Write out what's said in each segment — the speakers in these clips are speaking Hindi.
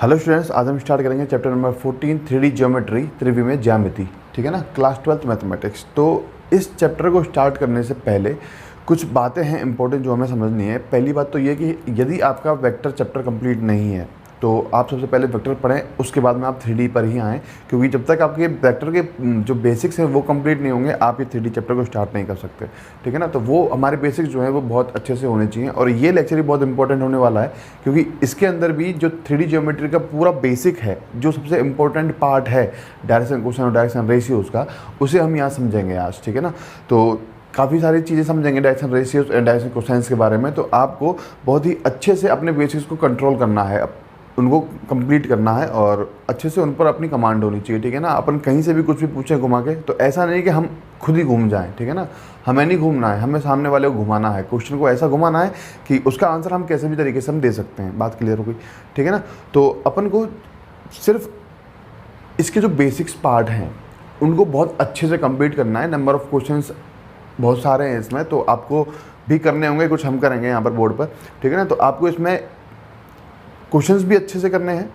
हेलो स्टूडेंट्स, आज हम स्टार्ट करेंगे चैप्टर नंबर 14 3D ज्योमेट्री त्रिविमीय ज्यामिति। ठीक है ना, क्लास 12th मैथमेटिक्स। तो इस चैप्टर को स्टार्ट करने से पहले कुछ बातें हैं इंपॉर्टेंट जो हमें समझनी है। पहली बात तो ये कि यदि आपका वेक्टर चैप्टर कंप्लीट नहीं है तो आप सबसे पहले वेक्टर पढ़ें, उसके बाद में आप 3D पर ही आएँ, क्योंकि जब तक आपके वेक्टर के जो बेसिक्स हैं वो कंप्लीट नहीं होंगे आप ये 3D चैप्टर को स्टार्ट नहीं कर सकते। ठीक है ना, तो वो हमारे बेसिक्स जो हैं वो बहुत अच्छे से होने चाहिए। और ये लेक्चर भी बहुत इंपॉर्टेंट होने वाला है, क्योंकि इसके अंदर भी जो 3D ज्योमेट्री का पूरा बेसिक है, जो सबसे इंपॉर्टेंट पार्ट है डायरेक्शन क्वेश्चन और डायरेक्शन रेशियोज़ का, उसे हम यहाँ समझेंगे आज। ठीक है ना, तो काफ़ी सारी चीज़ें समझेंगे direction ratios and direction cosines के बारे में। तो आपको बहुत ही अच्छे से अपने बेसिक्स को कंट्रोल करना है, उनको कंप्लीट करना है और अच्छे से उन पर अपनी कमांड होनी चाहिए। ठीक है ना, अपन कहीं से भी कुछ भी पूछें घुमा के, तो ऐसा नहीं कि हम खुद ही घूम जाएं। ठीक है ना, हमें नहीं घूमना है, हमें सामने वाले को घुमाना है, क्वेश्चन को ऐसा घुमाना है कि उसका आंसर हम कैसे भी तरीके से हम दे सकते हैं। बात क्लियर हो गई? ठीक है ना, तो अपन को सिर्फ इसके जो बेसिक्स पार्ट हैं उनको बहुत अच्छे से कंप्लीट करना है। नंबर ऑफ़ क्वेश्चंस बहुत सारे हैं इसमें, तो आपको भी करने होंगे, कुछ हम करेंगे यहाँ पर बोर्ड पर। ठीक है ना, तो आपको इसमें क्वेश्चंस भी अच्छे से करने हैं।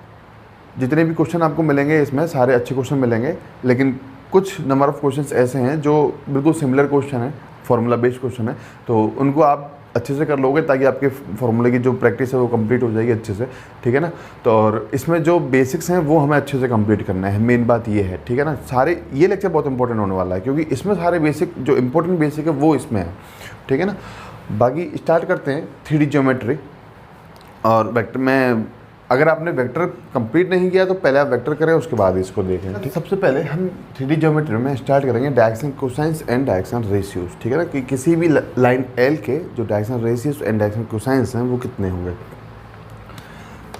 जितने भी क्वेश्चन आपको मिलेंगे इसमें सारे अच्छे क्वेश्चन मिलेंगे, लेकिन कुछ नंबर ऑफ़ क्वेश्चंस ऐसे हैं जो बिल्कुल सिमिलर क्वेश्चन है, फार्मूला बेस्ड क्वेश्चन है, तो उनको आप अच्छे से कर लोगे ताकि आपके फार्मूले की जो प्रैक्टिस है वो कंप्लीट हो जाएगी अच्छे से। ठीक है ना, तो और इसमें जो बेसिक्स हैं वो हमें अच्छे से कंप्लीट करना है, मेन बात ये है। ठीक है ना, सारे ये लेक्चर बहुत इंपॉर्टेंट होने वाला है, क्योंकि इसमें सारे बेसिक जो इंपॉर्टेंट बेसिक है वो इसमें है। ठीक है ना, बाकी स्टार्ट करते हैं 3D ज्योमेट्री और वेक्टर में। अगर आपने वेक्टर कंप्लीट नहीं किया तो पहले आप वेक्टर करें, उसके बाद इसको देखें। ठीक, सबसे पहले हम 3D ज्योमेट्री में स्टार्ट करेंगे direction cosines and direction ratios. ठीक है ना, कि किसी भी लाइन एल के जो direction ratios and direction cosines हैं वो कितने होंगे।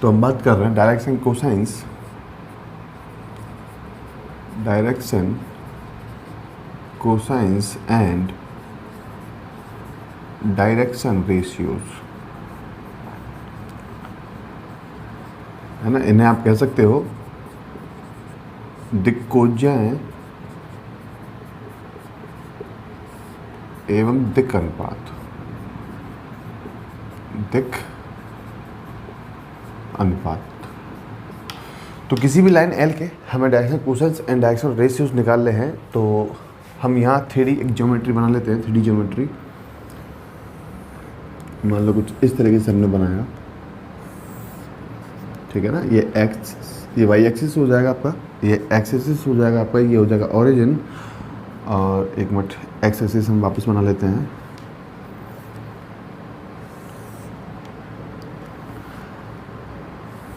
तो हम बात कर रहे हैं direction cosines, direction cosines and direction ratios, है ना। इन्हें आप कह सकते हो दिक्कोज्याएं एवं दिक् अनुपात। दिक् अनुपात। तो किसी भी लाइन एल के हमें direction cosines and direction ratios निकालने हैं, तो हम यहाँ 3D एक ज्योमेट्री बना लेते हैं। 3D ज्योमेट्री मान लो कुछ इस तरीके से हमने बनाया। ठीक है ना, ये एक्स, ये वाई एक्सिस हो जाएगा आपका, ये एक्स एक्सिस हो जाएगा आपका, ये हो जाएगा ओरिजिन, और एक मिनट एक्स एक्सिस हम वापस बना लेते हैं।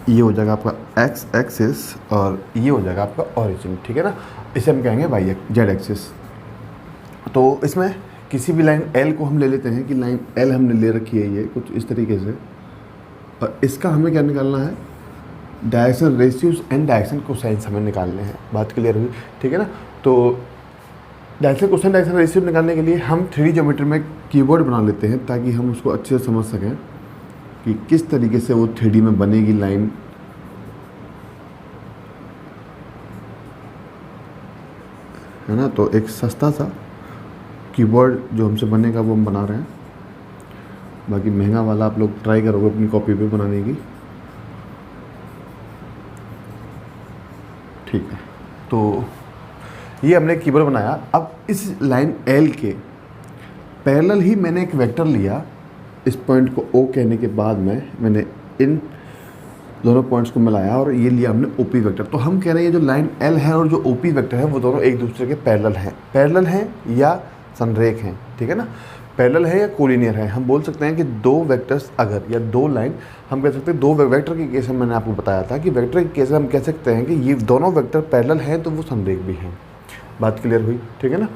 ये हो जाएगा आपका एक्स एक्सिस और ये हो जाएगा आपका ओरिजिन। ठीक है ना, इसे हम कहेंगे वाई जेड एक्सिस। तो इसमें किसी भी लाइन एल को हम ले लेते हैं कि लाइन एल हमने ले रखी है ये कुछ इस तरीके से, और इसका हमें क्या निकालना है, direction ratios and direction cosines हमें निकालने हैं। बात क्लियर हुई? ठीक है ना, तो डायरेक्शन कोसाइन डायरेक्शन रेशियो निकालने के लिए हम 3D ज्योमेट्री में कीवर्ड बना लेते हैं, ताकि हम उसको अच्छे से समझ सकें कि किस तरीके से वो 3D में बनेगी लाइन। है ना, तो एक सस्ता सा कीवर्ड जो हमसे बनेगा वो हम बना रहे हैं। बाकी महंगा वाला आप लोग ट्राई करोगे अपनी कॉपी पे बनाने की। ठीक है, तो ये हमने कीवर्ड बनाया। अब इस लाइन एल के पैरेलल ही मैंने एक वेक्टर लिया। इस पॉइंट को ओ कहने के बाद में मैंने इन दोनों पॉइंट्स को मिलाया और ये लिया हमने ओपी वेक्टर। तो हम कह रहे हैं ये जो लाइन एल है और जो ओपी वेक्टर है वो दोनों एक दूसरे के पैरेलल हैं। पैरेलल हैं या संरेख हैं। ठीक है ना, पैरेलल है या कोलिनियर है। हम बोल सकते हैं कि दो वेक्टर्स अगर, या दो लाइन, हम कह सकते हैं दो वेक्टर के केस में मैंने आपको बताया था कि वेक्टर के केस में हम कह सकते हैं कि ये दोनों वेक्टर पैरेलल हैं तो वो संरेख भी हैं। बात क्लियर हुई? ठीक है ना,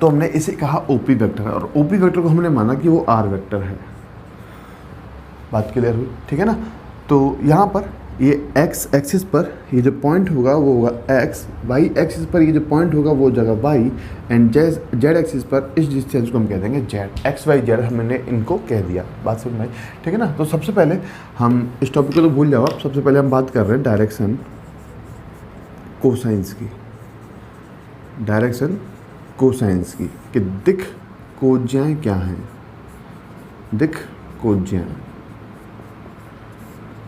तो हमने इसे कहा ओपी वेक्टर, और ओपी वेक्टर को हमने माना कि वो आर वेक्टर है। बात क्लियर हुई? ठीक है ना, तो यहाँ पर ये एक्स एक्सिस पर ये जो पॉइंट होगा वो होगा एक्स, वाई एक्सिस पर ये जो पॉइंट होगा वो हो जाएगा वाई, एंड जेड एक्सिस पर इस डिस्टेंस को हम कह देंगे जेड। एक्स वाई जेड हमने इनको कह दिया। बात समझ में आई? ठीक है ना, तो सबसे पहले हम इस टॉपिक को तो भूल जाओ आप। सबसे पहले हम बात कर रहे हैं डायरेक्शन कोसाइंस की। डायरेक्शन कोसाइंस की कि दिक् कोज्याएं क्या हैं। दिक् कोज्याएं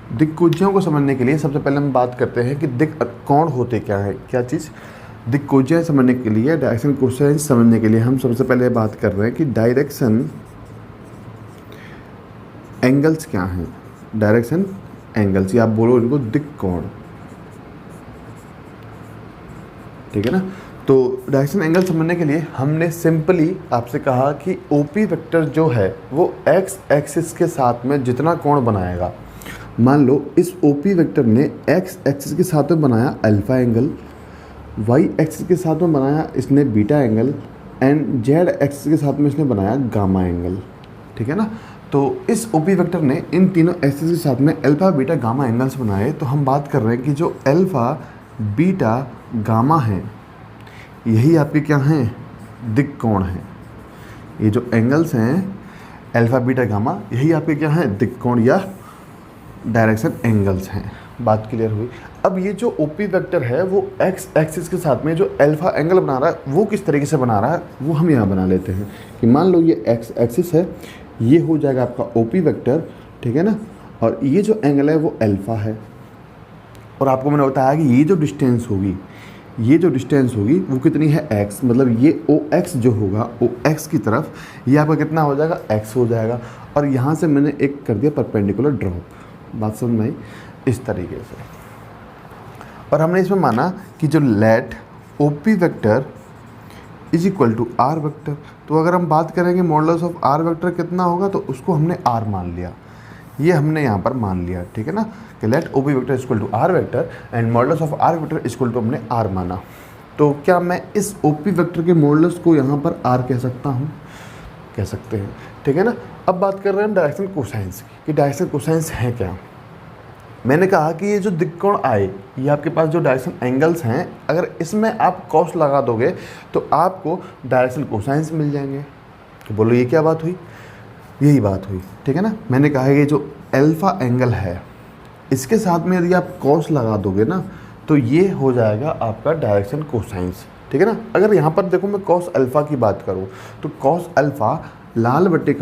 दिक्कोजियों को समझने के लिए सबसे पहले हम बात करते हैं कि दिक कोण होते क्या है, क्या चीज़। दिक्कोजियाँ समझने के लिए, डायरेक्शन कोसाइंस समझने के लिए हम सबसे पहले बात कर रहे हैं कि डायरेक्शन एंगल्स क्या हैं। डायरेक्शन एंगल्स, या आप बोलो इनको दिक कोण, ठीक है ना। तो डायरेक्शन एंगल समझने के लिए हमने सिंपली आपसे कहा कि ओपी वेक्टर जो है वो एक्स एक्सिस के साथ में जितना कोण बनाएगा, मान लो इस ओपी वेक्टर ने एक्स एक्सिस के साथ में बनाया अल्फा एंगल, वाई एक्सिस के साथ में बनाया इसने beta angle, and Z axis के साथ में इसने बनाया गामा एंगल, ठीक है ना। तो इस ओपी वेक्टर ने इन तीनों एक्सिस के साथ में अल्फा बीटा गामा एंगल्स बनाए। तो हम बात कर रहे हैं कि जो अल्फा बीटा गामा है यही आपके क्या हैं, दिक कोण हैं। ये जो एंगल्स हैं अल्फा बीटा गामा यही आपके क्या हैं, दिक कोण या डायरेक्शन एंगल्स हैं। बात क्लियर हुई। अब ये जो ओपी वेक्टर है वो एक्स एक्सिस के साथ में जो अल्फा एंगल बना रहा है वो किस तरीके से बना रहा है वो हम यहाँ बना लेते हैं कि मान लो ये एक्स एक्सिस है, ये हो जाएगा आपका ओपी वेक्टर, ठीक है ना। और ये जो एंगल है वो अल्फा है, और आपको मैंने बताया कि ये जो डिस्टेंस होगी वो कितनी है, एक्स। मतलब ये ओ एक्स जो होगा, ओ एक्स की तरफ ये आपका कितना हो जाएगा, एक्स हो जाएगा। और यहाँ से मैंने एक कर दिया परपेंडिकुलर ड्रॉप। बात समझ में आई, इस तरीके से। और हमने इसमें माना कि जो let OP vector is equal to R vector. तो अगर हम बात करेंगे मॉडुलस ऑफ आर वेक्टर कितना होगा, तो उसको हमने आर मान लिया, ये हमने यहाँ पर मान लिया, ठीक है ना, कि let OP vector is equal to R vector and modulus of R vector is equal to हमने आर माना। तो क्या मैं इस ओपी वेक्टर के मॉडुलस को यहाँ पर आर कह सकता हूँ, कह सकते हैं, ठीक है ना। अब बात कर रहे हैं हम डायरेक्शन कोसाइंस की, कि डायरेक्शन कोसाइंस है क्या। मैंने कहा कि ये जो दिक्कोण आए, ये आपके पास जो डायरेक्शन एंगल्स हैं, अगर इसमें आप कॉस लगा दोगे तो आपको डायरेक्शन कोसाइंस मिल जाएंगे। तो बोलो ये क्या बात हुई, यही बात हुई, ठीक है ना। मैंने कहा ये जो अल्फा एंगल है इसके साथ में यदि आप कॉस लगा दोगे ना तो ये हो जाएगा आपका डायरेक्शन कोसाइंस, ठीक है ना। अगर यहाँ पर देखो मैं कॉस अल्फ़ा की बात करूँ तो कॉस अल्फ़ा लाल बटे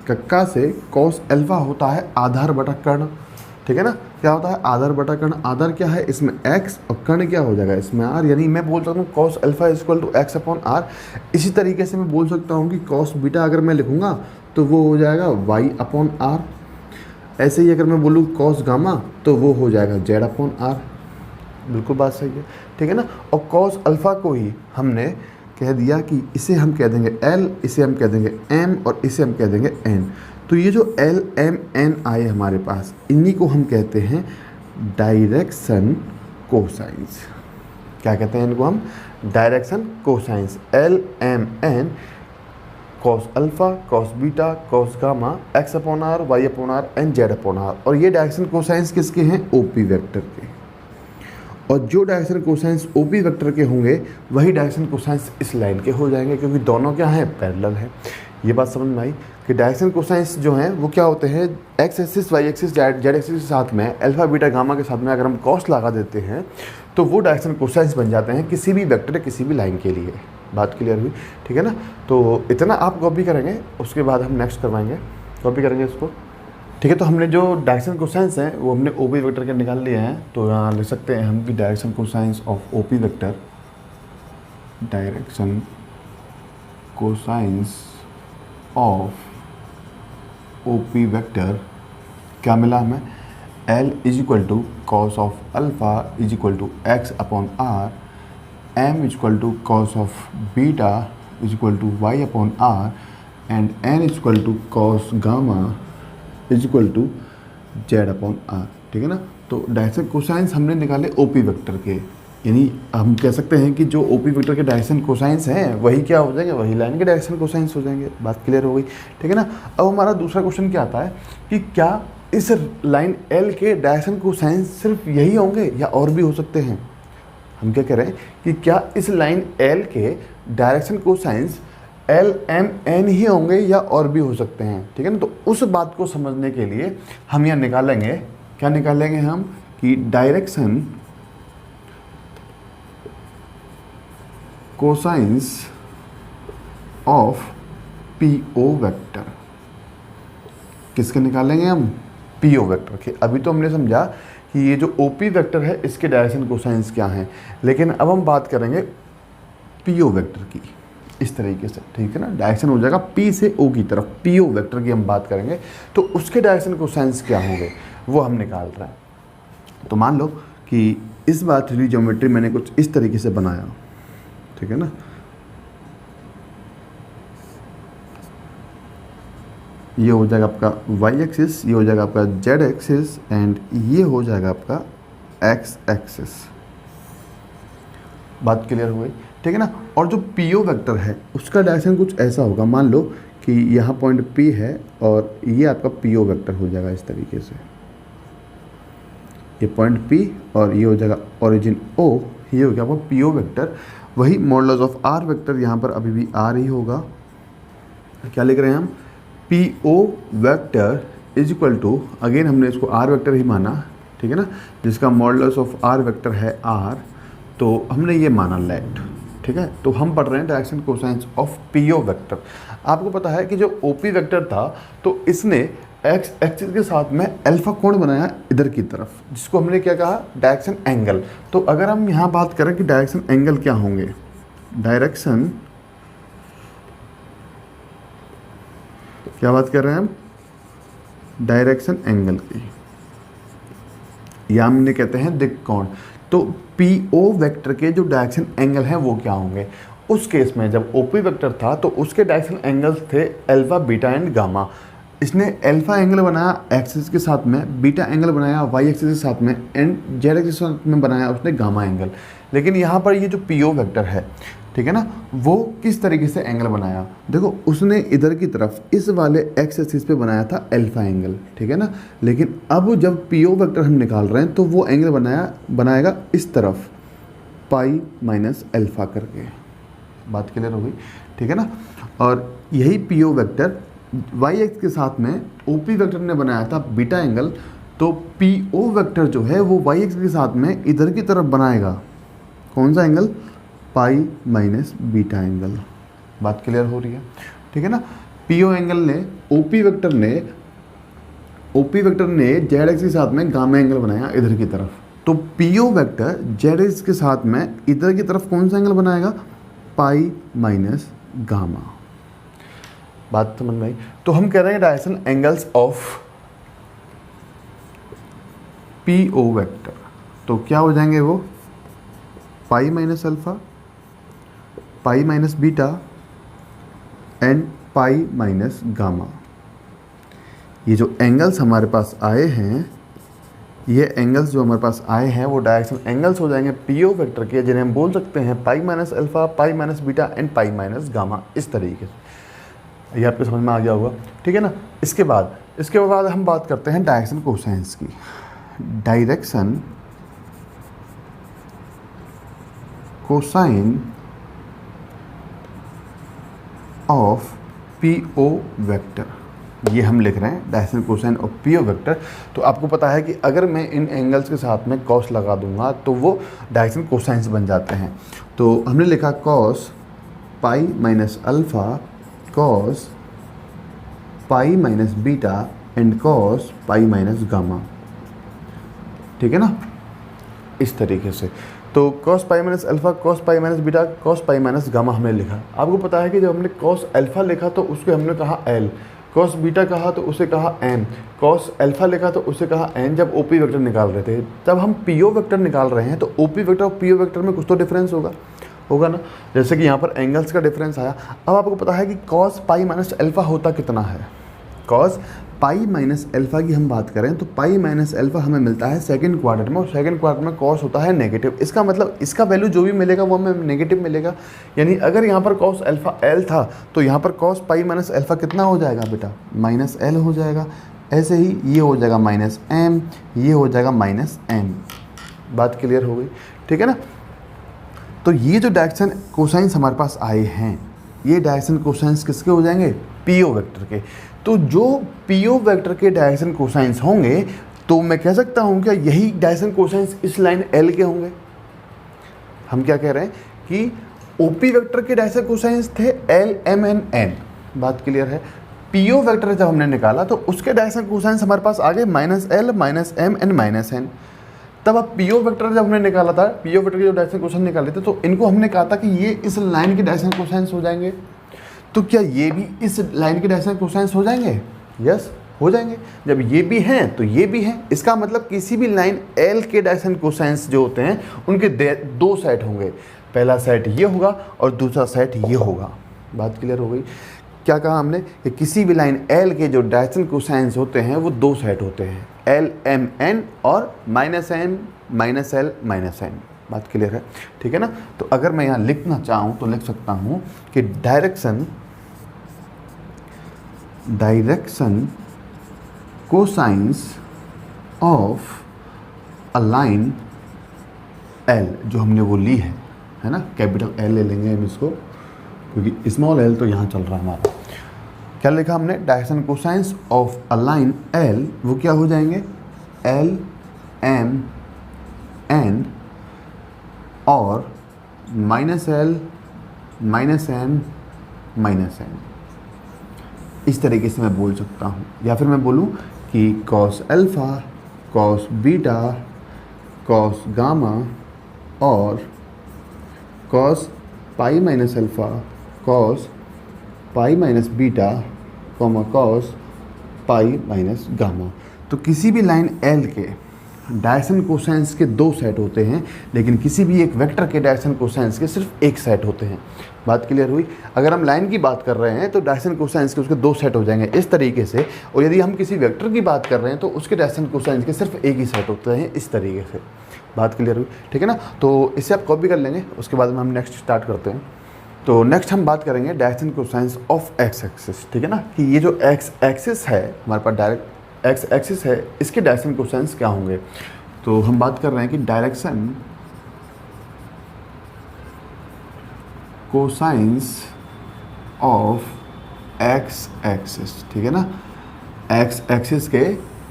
कक्का से कॉस अल्फ़ा होता है आधार बटा कर्ण, ठीक है ना। क्या होता है, आधार बटा कर्ण। आधार क्या है इसमें एक्स, और कर्ण क्या हो जाएगा इसमें आर। यानी मैं बोल सकता हूँ cos alpha is equal to X upon R. इसी तरीके से मैं बोल सकता हूँ कि कॉस बीटा अगर मैं लिखूँगा तो वो हो जाएगा वाई अपॉन आर। ऐसे ही अगर मैं बोलूँ कॉस गामा तो वो हो जाएगा जेड अपॉन आर। बिल्कुल बात सही है, ठीक है ना। और कॉस अल्फ़ा को ही हमने कह दिया कि इसे हम कह देंगे एल, इसे हम कह देंगे एम, और इसे हम कह देंगे एन। तो ये जो एल एम एन आए हमारे पास, इन्हीं को हम कहते हैं डायरेक्शन कोसाइंस। क्या कहते हैं इनको हम, direction cosines. L M N, cos alpha, cos beta, cos gamma, X upon R, Y upon R and Z upon R. और ये डायरेक्शन कोसाइंस किसके हैं, ओपी वेक्टर के। और जो डायरेक्शन कोसाइंस ओपी वेक्टर के होंगे वही डायरेक्शन कोसाइंस इस लाइन के हो जाएंगे, क्योंकि दोनों क्या हैं, पैरेलल हैं। ये बात समझ में आई कि डायरेक्शन कोसाइंस जो हैं वो क्या होते हैं, X axis, Y axis, Z axis के साथ में अल्फा बीटा गामा के साथ में अगर हम कॉस लगा देते हैं तो वो डायरेक्शन कोसाइंस बन जाते हैं किसी भी वेक्टर, किसी भी लाइन के लिए। बात क्लियर हुई, ठीक है ना। तो इतना आप कॉपी करेंगे, उसके बाद हम नेक्स्ट करवाएंगे, कॉपी करेंगे इसको, ठीक है। तो हमने जो डायरेक्शन कोसाइंस हैं वो हमने ओपी वेक्टर के निकाल लिए हैं। तो यहाँ लिख सकते हैं हम कि direction cosines of OP vector, direction cosines of OP vector क्या मिला हमें, L is equal to cos of alpha is equal to X upon R, M is equal to cos of beta is equal to Y upon R, and N is equal to cos gamma is equal to Z upon R, ठीक है ना। तो डायरेक्शन कोसाइंस हमने निकाले ओपी वेक्टर के, यानी हम कह सकते हैं कि जो ओपी वेक्टर के डायरेक्शन कोसाइंस हैं वही क्या हो जाएंगे, वही लाइन के डायरेक्शन कोसाइंस हो जाएंगे। बात क्लियर हो गई, ठीक है ना। अब हमारा दूसरा क्वेश्चन क्या आता है कि क्या इस लाइन एल के डायरेक्शन कोसाइंस सिर्फ यही होंगे या और भी हो सकते हैं। हम क्या कह रहे हैं कि क्या इस लाइन एल के direction cosines L M N ही होंगे या और भी हो सकते हैं, ठीक है ना। तो उस बात को समझने के लिए हम यहाँ निकालेंगे, क्या निकालेंगे हम, कि direction cosines of P O vector किसके निकालेंगे हम? पीओ वेक्टर के। अभी तो हमने समझा कि ये जो ओपी वेक्टर है इसके डायरेक्शन कोसाइंस क्या हैं, लेकिन अब हम बात करेंगे पीओ वेक्टर की इस तरीके से, ठीक है ना। डायरेक्शन हो जाएगा पी से ओ की तरफ, पीओ वेक्टर की हम बात करेंगे तो उसके डायरेक्शन कोसाइंस क्या होंगे वो हम निकाल रहे हैं। तो मान लो कि इस बार 3D ज्योमेट्री मैंने कुछ इस तरीके से बनाया, ठीक है ना। ये हो जाएगा आपका वाई एक्सिस, ये हो जाएगा आपका जेड एक्सिस एंड ये हो जाएगा आपका एक्स एक्सिस। बात क्लियर हो गई, ठीक है ना। और जो पीओ वेक्टर है उसका डायरेक्शन कुछ ऐसा होगा, मान लो कि यहाँ पॉइंट पी है और ये आपका पीओ वेक्टर हो जाएगा इस तरीके से, ये पॉइंट पी और ये हो जाएगा ओरिजिन ओ, ये हो गया आपका पीओ वेक्टर। वही मॉडुलस ऑफ आर वेक्टर यहाँ पर अभी भी आर ही होगा। क्या लिख रहे हैं हम? P O vector is equal to, again हमने इसको आर वेक्टर ही माना, ठीक है ना, जिसका मॉडुलस ऑफ आर वेक्टर है आर, तो हमने ये माना लेट, ठीक है। तो हम पढ़ रहे हैं direction cosines of PO vector. आपको पता है कि जो ओपी वेक्टर था तो इसने एक्स एक्सिस के साथ में अल्फा कोण बनाया इधर की तरफ, जिसको हमने क्या कहा? Direction angle. तो अगर हम यहाँ बात करें कि डायरेक्शन एंगल क्या होंगे, डायरेक्शन क्या बात कर रहे हैं हम? डायरेक्शन एंगल की, या हमने कहते हैं दिक् कोण। तो पीओ वेक्टर के जो डायरेक्शन एंगल हैं वो क्या होंगे? उस केस में जब ओपी वेक्टर था तो उसके डायरेक्शन एंगल्स थे अल्फा, बीटा एंड गामा। इसने अल्फा एंगल बनाया एक्सिस के साथ में, बीटा एंगल बनाया वाई एक्सिस के साथ में एंड जेड एक्सिस के साथ में बनाया उसने गामा एंगल। लेकिन यहाँ पर ये जो पीओ वेक्टर है, ठीक है ना, वो किस तरीके से एंगल बनाया? देखो उसने इधर की तरफ इस वाले एक्स एक्सिस पे बनाया था अल्फा एंगल, ठीक है ना। लेकिन अब जब पीओ वेक्टर हम निकाल रहे हैं तो वो एंगल बनाएगा इस तरफ पाई माइनस अल्फा करके। बात क्लियर हो गई, ठीक है ना। और यही पीओ वेक्टर वाई एक्स के साथ में ओपी वेक्टर ने बनाया था बीटा एंगल, तो पीओ वेक्टर जो है वो वाई एक्स के साथ में इधर की तरफ बनाएगा कौन सा एंगल? पाई माइनस बीटा एंगल। बात क्लियर हो रही है, ठीक है ना। पीओ एंगल ने ओपी वेक्टर ने जेड एक्स के साथ में गामा एंगल बनाया इधर की तरफ, तो पीओ वेक्टर जेड एक्स के साथ में इधर की तरफ कौन सा एंगल बनाएगा? पाई माइनस गामा। बात समझ में आई? तो हम कह रहे हैं direction angles of PO vector, तो क्या हो जाएंगे वो? Pi minus alpha, pi minus beta and pi minus gamma. ये जो एंगल्स हमारे पास आए हैं, ये एंगल्स जो हमारे पास आए हैं वो डायरेक्शन एंगल्स हो जाएंगे पीओ वेक्टर के, जिन्हें हम बोल सकते हैं pi minus alpha, pi minus beta and pi minus gamma. इस तरीके से ये आपको समझ में आ गया होगा, ठीक है ना। इसके बाद हम बात करते हैं डायरेक्शन कोसाइंस की। Direction cosine of PO vector, ये हम लिख रहे हैं direction cosine of PO vector. तो आपको पता है कि अगर मैं इन एंगल्स के साथ में कॉस लगा दूंगा तो वो डायरेक्शन कोसाइंस बन जाते हैं। तो हमने लिखा cos pi minus alpha, cos pi minus beta and cos pi minus gamma, ठीक है ना, इस तरीके से। तो cos pi minus alpha, cos pi minus beta, cos pi minus gamma हमने लिखा। आपको पता है कि जब हमने कॉस अल्फा लिखा तो उसको हमने कहा एल, कॉस बीटा कहा तो उसे कहा एम, कॉस अल्फा लिखा तो उसे कहा एन, जब ओपी वेक्टर निकाल रहे थे। जब हम पीओ वेक्टर निकाल रहे हैं तो ओपी वेक्टर और पीओ वेक्टर में कुछ तो डिफरेंस होगा ना, जैसे कि यहाँ पर एंगल्स का डिफरेंस आया। अब आपको पता है कि कॉस पाई माइनस अल्फा होता कितना है? कॉस पाई माइनस अल्फा की हम बात करें तो पाई माइनस अल्फा हमें मिलता है सेकंड क्वाड्रेंट में, और सेकंड क्वाड्रेंट में कॉस होता है नेगेटिव। इसका मतलब इसका वैल्यू जो भी मिलेगा वो हमें नेगेटिव मिलेगा। यानी अगर यहाँ पर कॉस अल्फा एल था तो यहाँ पर कॉस पाई माइनस अल्फा कितना हो जाएगा बेटा? माइनस एल हो जाएगा। ऐसे ही ये हो जाएगा माइनस एम, ये हो जाएगा माइनस एन। बात क्लियर हो गई, ठीक है ना। तो ये जो डायरेक्शन कोसाइंस हमारे पास आए हैं, ये डायरेक्शन कोसाइंस किसके हो जाएंगे? पीओ वेक्टर के। तो जो पीओ वेक्टर के डायरेक्शन कोसाइंस होंगे तो मैं कह सकता हूँ क्या यही डायरेक्शन कोसाइंस इस लाइन एल के होंगे? हम क्या कह रहे हैं कि ओपी वेक्टर के डायरेक्शन कोसाइंस थे एल, एम एन, एन। बात क्लियर है। पीओ वेक्टर जब हमने निकाला तो उसके डायरेक्शन कोसाइंस हमारे पास आ गए -l -m एंड -n। तब अब पीओ वेक्टर जब हमने निकाला था, पीओ वेक्टर के जो डायरेक्शन कोसाइन निकाले थे, तो इनको हमने कहा था कि ये इस लाइन के डायरेक्शन कोसाइंस हो जाएंगे। तो क्या ये भी इस लाइन के डायरेक्शन कोसाइंस हो जाएंगे? यस, हो जाएंगे। जब ये भी हैं तो ये भी हैं। इसका मतलब किसी भी लाइन एल के डायरेक्शन कोसाइंस जो होते हैं उनके दो सेट होंगे। पहला सेट ये होगा और दूसरा सेट ये होगा। बात क्लियर हो गई? क्या कहा हमने कि किसी भी लाइन एल के जो डायरेक्शन कोसाइंस होते हैं वो दो सेट होते हैं, एल एम एन और -n -l -n। बात क्लियर है? ठीक है ना? तो अगर मैं यहाँ लिखना चाहूँ तो लिख सकता हूँ कि direction cosines of a line L, जो हमने वो ली है ना, कैपिटल एल ले लेंगे हम इसको, क्योंकि स्मॉल एल तो यहाँ चल रहा है हमारा। क्या लिखा हमने? Direction cosines of a line L, वो क्या हो जाएंगे? एल एम एन और -l -n -n। इस तरीके से मैं बोल सकता हूँ। या फिर मैं बोलूँ कि cos alpha, cos beta, cos gamma और cos pi minus alpha, cos pi minus beta, cos pi minus gamma. तो किसी भी लाइन एल के डायरेक्शन कोसाइंस के दो सेट होते हैं, लेकिन किसी भी एक वेक्टर के डायरेक्शन कोसाइंस के सिर्फ एक सेट होते हैं। बात क्लियर हुई? अगर हम लाइन की बात कर रहे हैं तो डायरेक्शन कोसाइंस के उसके दो सेट हो जाएंगे इस तरीके से, और यदि हम किसी वेक्टर की बात कर रहे हैं तो उसके डायरेक्शन कोसाइंस के सिर्फ एक ही सेट होते हैं इस तरीके से। बात क्लियर हुई? ठीक है ना? तो इसे आप कॉपी कर लेंगे, उसके बाद में हम नेक्स्ट स्टार्ट करते हैं। तो नेक्स्ट हम बात करेंगे direction cosines of x axis. ठीक है ना? कि ये जो एक्स एक्सिस है हमारे पास, डायरेक्ट एक्स एक्सिस है, इसके डायरेक्शन कोसाइंस क्या होंगे। तो हम बात कर रहे हैं कि direction cosines of x axis. ठीक है ना? एक्स एक्सिस के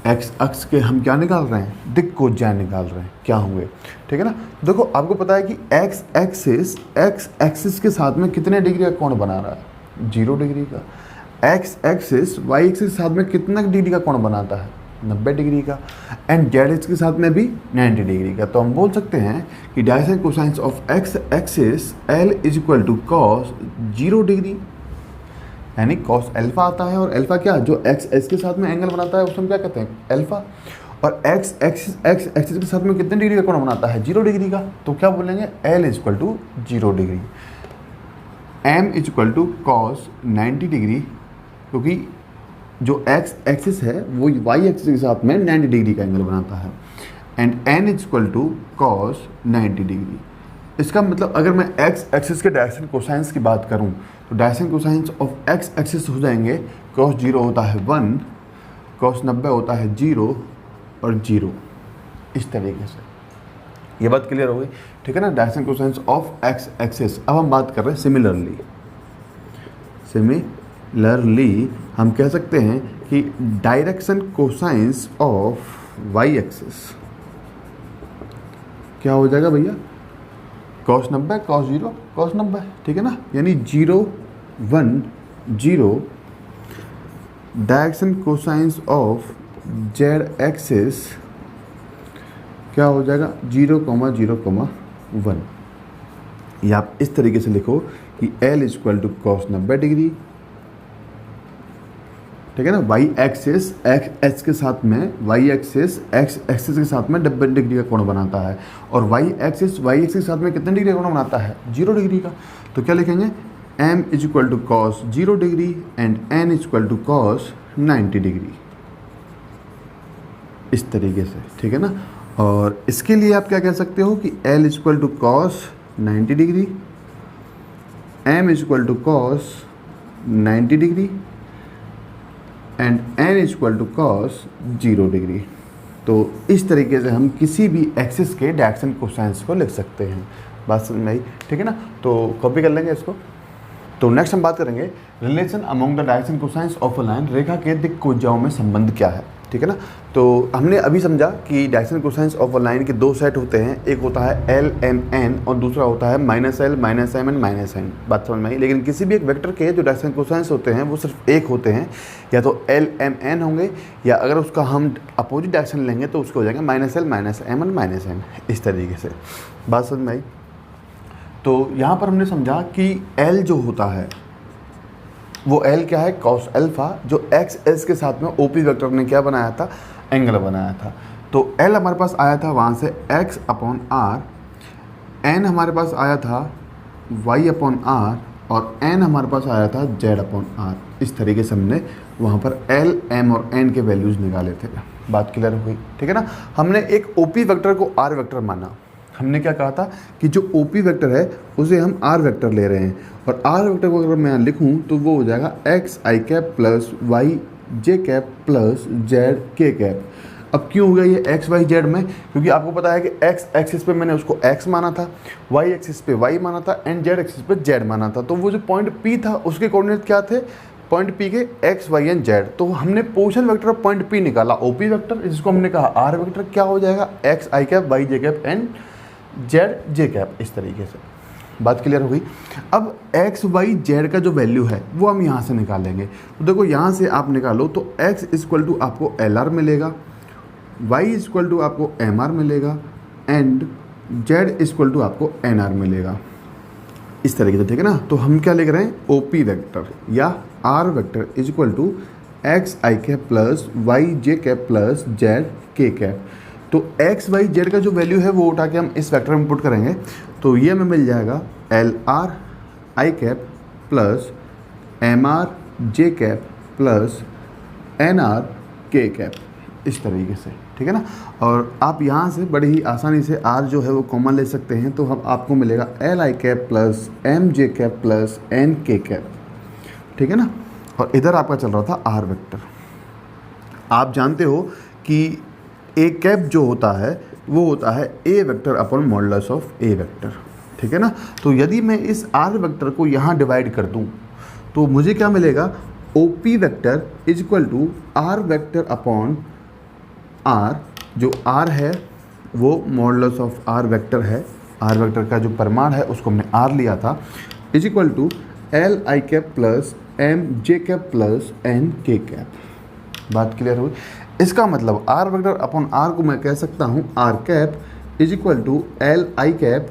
एक्स अक्ष के हम क्या निकाल रहे हैं? दिक्कोज्या निकाल रहे हैं, क्या होंगे। ठीक है ना? देखो आपको पता है कि एक्स एक्सिस के साथ में कितने डिग्री का कोण बना रहा है? 0 डिग्री का। एक्स एक्सिस वाई एक्सिस के साथ में कितना डिग्री का कोण बनाता है? 90 डिग्री का। एंड जेड एक्सिस के साथ में भी 90 डिग्री का। तो हम बोल सकते हैं कि direction cosines of x axis L is equal to cos 0 degree, यानी कॉस अल्फा आता है। और अल्फा क्या, जो एक्स के साथ में एंगल बनाता है उसको हम क्या कहते हैं? अल्फा। और एक्स एक्सिस के साथ में कितने डिग्री का कोण बनाता है? 0 डिग्री का। तो क्या बोलेंगे? L is equal to 0 degree, M is equal to cos 90 degree, क्योंकि जो एक्स एक्सिस है वो वाई एक्सिस के साथ में 90 डिग्री का एंगल बनाता है। And N is equal to cos 90 degree. इसका मतलब अगर मैं एक्स एक्सिस के डायरेक्शन कोसाइंस की बात करूं तो direction cosines of x axis हो जाएंगे, कॉस 0 होता है 1, कॉस 90 होता है 0 और 0, इस तरीके से। ये बात क्लियर हो गई? ठीक है ना? Direction cosines of x axis. अब हम बात कर रहे हैं सिमिलरली हम कह सकते हैं कि direction cosines of Y axis क्या हो जाएगा भैया? Cos 90 cos 0 cos 90। ठीक है ना? यानी 0 1 0 direction cosines of Z axis क्या हो जाएगा? 0 0 1। या आप इस तरीके से लिखो कि L is equal to cos 90 degree. ठीक है ना? वाई एक्सिस एक्स के साथ में, वाई एक्सिस एक्स एक्सिस के साथ में 90 डिग्री का कोण बनाता है, और वाई एक्सिस के साथ में कितने डिग्री का कोण बनाता है? 0 डिग्री का। तो क्या लिखेंगे? m is equal to cos 0 degree and n is equal to cos 90 degree, इस तरीके से। ठीक है ना? और इसके लिए आप क्या कह सकते हो कि L is equal to cos 90 degree, m is equal to cos 90 degree and n is equal to cos 0 degree. तो इस तरीके से हम किसी भी एक्सिस के डायरेक्शन कोसाइंस को लिख सकते हैं। बात समझ में आई? ठीक है ना? तो कॉपी कर लेंगे इसको। तो नेक्स्ट हम बात करेंगे relation among the direction cosines of a line, रेखा के दिक् कोज्जाओं में संबंध क्या है, ठीक है ना। तो हमने अभी समझा कि direction cosines of a line के दो सेट होते हैं, एक होता है एल एम एन और दूसरा होता है minus L minus M and minus N. बात समझ में आई। लेकिन किसी भी एक वेक्टर के जो डायरेक्शन कोसाइंस होते हैं वो सिर्फ एक होते हैं, या तो एल एम एन होंगे, या अगर उसका हम अपोजिट डायरेक्शन लेंगे तो उसके हो जाएंगे minus L minus M and minus N, इस तरीके से। बात समझ में आई। तो यहाँ पर हमने समझा कि एल जो होता है वो एल क्या है, कॉस अल्फा, जो एक्स एस के साथ में ओपी वेक्टर ने क्या बनाया था, एंगल बनाया था। तो एल हमारे पास आया था वहाँ से एक्स अपॉन आर, एन हमारे पास आया था वाई अपॉन आर, और एन हमारे पास आया था जेड अपॉन आर। इस तरीके से हमने वहाँ पर एल एम और एन के वैल्यूज़ निकाले थे। बात क्लियर हो गई, ठीक है ना। हमने एक ओपी वेक्टर को आर वेक्टर माना। हमने क्या कहा था कि जो ओपी वेक्टर है उसे हम आर वेक्टर ले रहे हैं, और आर वेक्टर को अगर मैं लिखूं तो वो हो जाएगा X I cap plus Y J cap plus Z K cap. अब क्यों हो गया ये एक्स वाई जेड में, क्योंकि आपको पता है कि एक्स एक्सिस पे मैंने उसको एक्स माना था, वाई एक्सिस पे वाई माना था, एंड जेड एक्सिस पे जेड माना था। तो वो जो पॉइंट पी था उसके कोऑर्डिनेट क्या थे, पॉइंट पी के एक्स वाई एंड जेड। तो हमने position vector of point P निकाला, ओपी वेक्टर, जिसको हमने कहा आर वेक्टर। क्या हो जाएगा, X I cap Y J cap and Z J cap, इस तरीके से। बात क्लियर हो गई। अब एक्स वाई जेड का जो वैल्यू है वो हम यहाँ से निकालेंगे। तो देखो यहाँ से आप निकालो तो एक्स इक्वल टू आपको एल आर मिलेगा, वाई इक्वल टू आपको एम आर मिलेगा, एंड जेड इक्वल टू आपको एन आर मिलेगा, इस तरीके से, ठीक है ना। तो हम क्या लिख रहे हैं, ओ पी वैक्टर या R vector is equal to X I cap plus Y J cap plus Z K cap. तो एक्स वाई जेड का जो वैल्यू है वो उठा के हम इस वेक्टर में पुट करेंगे, तो ये हमें मिल जाएगा L R I cap plus M R J cap plus N R K cap, इस तरीके से, ठीक है ना। और आप यहाँ से बड़ी ही आसानी से आर जो है वो कॉमन ले सकते हैं, तो हम आपको मिलेगा L I cap plus M J cap plus N K cap, ठीक है ना। और इधर आपका चल रहा था आर वेक्टर। आप जानते हो कि ए कैप जो होता है वो होता है a vector upon modulus of a vector, ठीक है ना। तो यदि मैं इस आर वेक्टर को यहाँ डिवाइड कर दूँ तो मुझे क्या मिलेगा, O P vector is equal to R vector upon R, जो आर है वो मॉडुलस ऑफ आर वेक्टर है, आर वेक्टर का जो परिमाण है उसको हमने आर लिया था, is equal to L I cap plus M J cap plus N K cap. बात क्लियर हुई। इसका मतलब आर वेक्टर अपॉन आर को मैं कह सकता हूँ R cap is equal to L I cap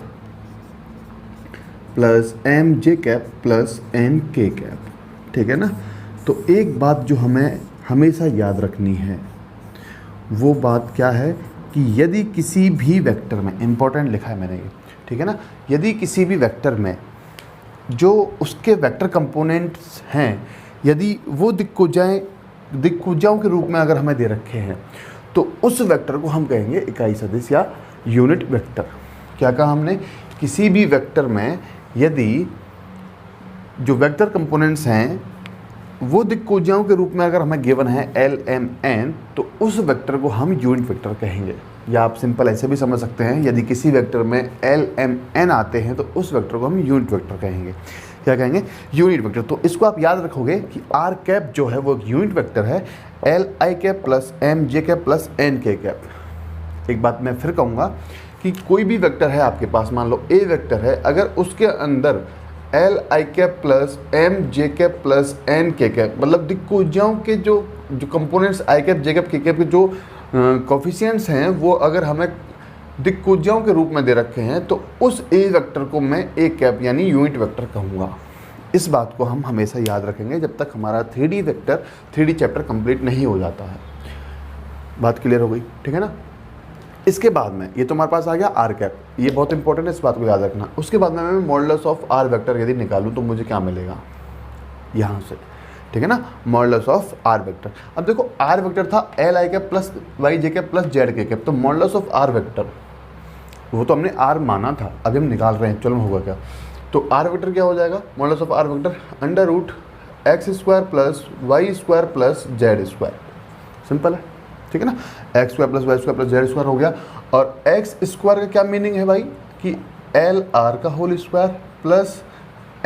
plus M J cap plus N K cap, ठीक है ना। तो एक बात जो हमें हमेशा याद रखनी है वो बात क्या है कि यदि किसी भी वेक्टर में, इंपॉर्टेंट लिखा है मैंने ये, ठीक है ना, यदि किसी भी वेक्टर में जो उसके वेक्टर कंपोनेंट्स हैं यदि वो दिक्कुजाओं के रूप में अगर हमें दे रखे हैं तो उस वेक्टर को हम कहेंगे इकाई सदिश या यूनिट वेक्टर। क्या कहा हमने, किसी भी वेक्टर में यदि जो वेक्टर कंपोनेंट्स हैं वो दिक्कुजाओं के रूप में अगर हमें गिवन है एल एम एन, तो उस वेक्टर को हम यूनिट वेक्टर कहेंगे। या आप सिंपल ऐसे भी समझ सकते हैं, यदि किसी वेक्टर में एल एम एन आते हैं तो उस वेक्टर को हम यूनिट वेक्टर कहेंगे। क्या कहेंगे, यूनिट वेक्टर। तो इसको आप याद रखोगे कि आर कैप जो है वो एक यूनिट वेक्टर है, L I cap plus M J cap plus N K cap. एक बात मैं फिर कहूँगा कि कोई भी वेक्टर है आपके पास, मान लो ए वेक्टर है, अगर उसके अंदर L I cap plus M J cap plus N K cap, मतलब दिक्कुजाओं के जो components I cap J cap K cap के जो कोफिशिएंट्स हैं वो अगर हमें दिक्कुजाओं के रूप में दे रखे हैं तो उस ए वेक्टर को मैं ए कैप यानी यूनिट वेक्टर कहूँगा। इस बात को हम हमेशा याद रखेंगे जब तक हमारा 3D vector 3D chapter complete नहीं हो जाता है। बात क्लियर हो गई, ठीक है ना। इसके बाद में ये तो हमारे पास आ गया आर कैप, ये बहुत इंपॉर्टेंट है, इस बात को याद रखना। उसके बाद में मैं मॉडुलस ऑफ आर वेक्टर यदि निकालूँ तो मुझे क्या मिलेगा, यहाँ से, ठीक है ना, मॉडुलस ऑफ आर वेक्टर। अब देखो आर वेक्टर था L I cap plus Y J cap plus Z K cap, तो मॉडुलस ऑफ आर वेक्टर वो तो हमने आर माना था, अभी हम निकाल रहे हैं, चलो होगा क्या। तो आर वेक्टर क्या हो जाएगा, modulus of R vector under root X square plus Y square plus Z square, simple है, ठीक है ना। X square plus Y square plus Z square हो गया। और एक्स स्क्वायर का क्या मीनिंग है भाई, कि एल आर का whole square plus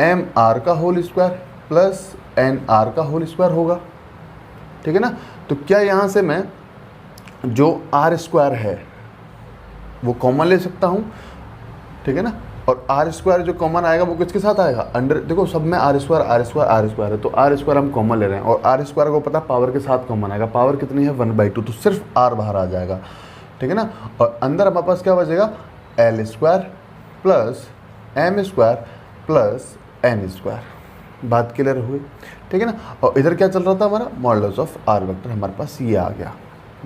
M R का whole square plus N R का होल स्क्वायर होगा, ठीक है ना। तो क्या यहाँ से मैं जो आर स्क्वायर है वो कॉमन ले सकता हूँ, ठीक है ना। और आर स्क्वायर जो कॉमन आएगा वो किसके साथ आएगा, अंडर, देखो सब में R square R square R square है, तो आर स्क्वायर हम कॉमन ले रहे हैं और आर स्क्वायर को पता पावर के साथ कॉमन आएगा, पावर कितनी है 1/2, तो सिर्फ आर बाहर आ जाएगा, ठीक है ना। और अंदर हमारे पास क्या बचेगा, L square plus M square plus N square. बात क्लियर हुई, ठीक है ना। और इधर क्या चल रहा था हमारा, मॉडुलस ऑफ आर वेक्टर, हमारे पास ये आ गया।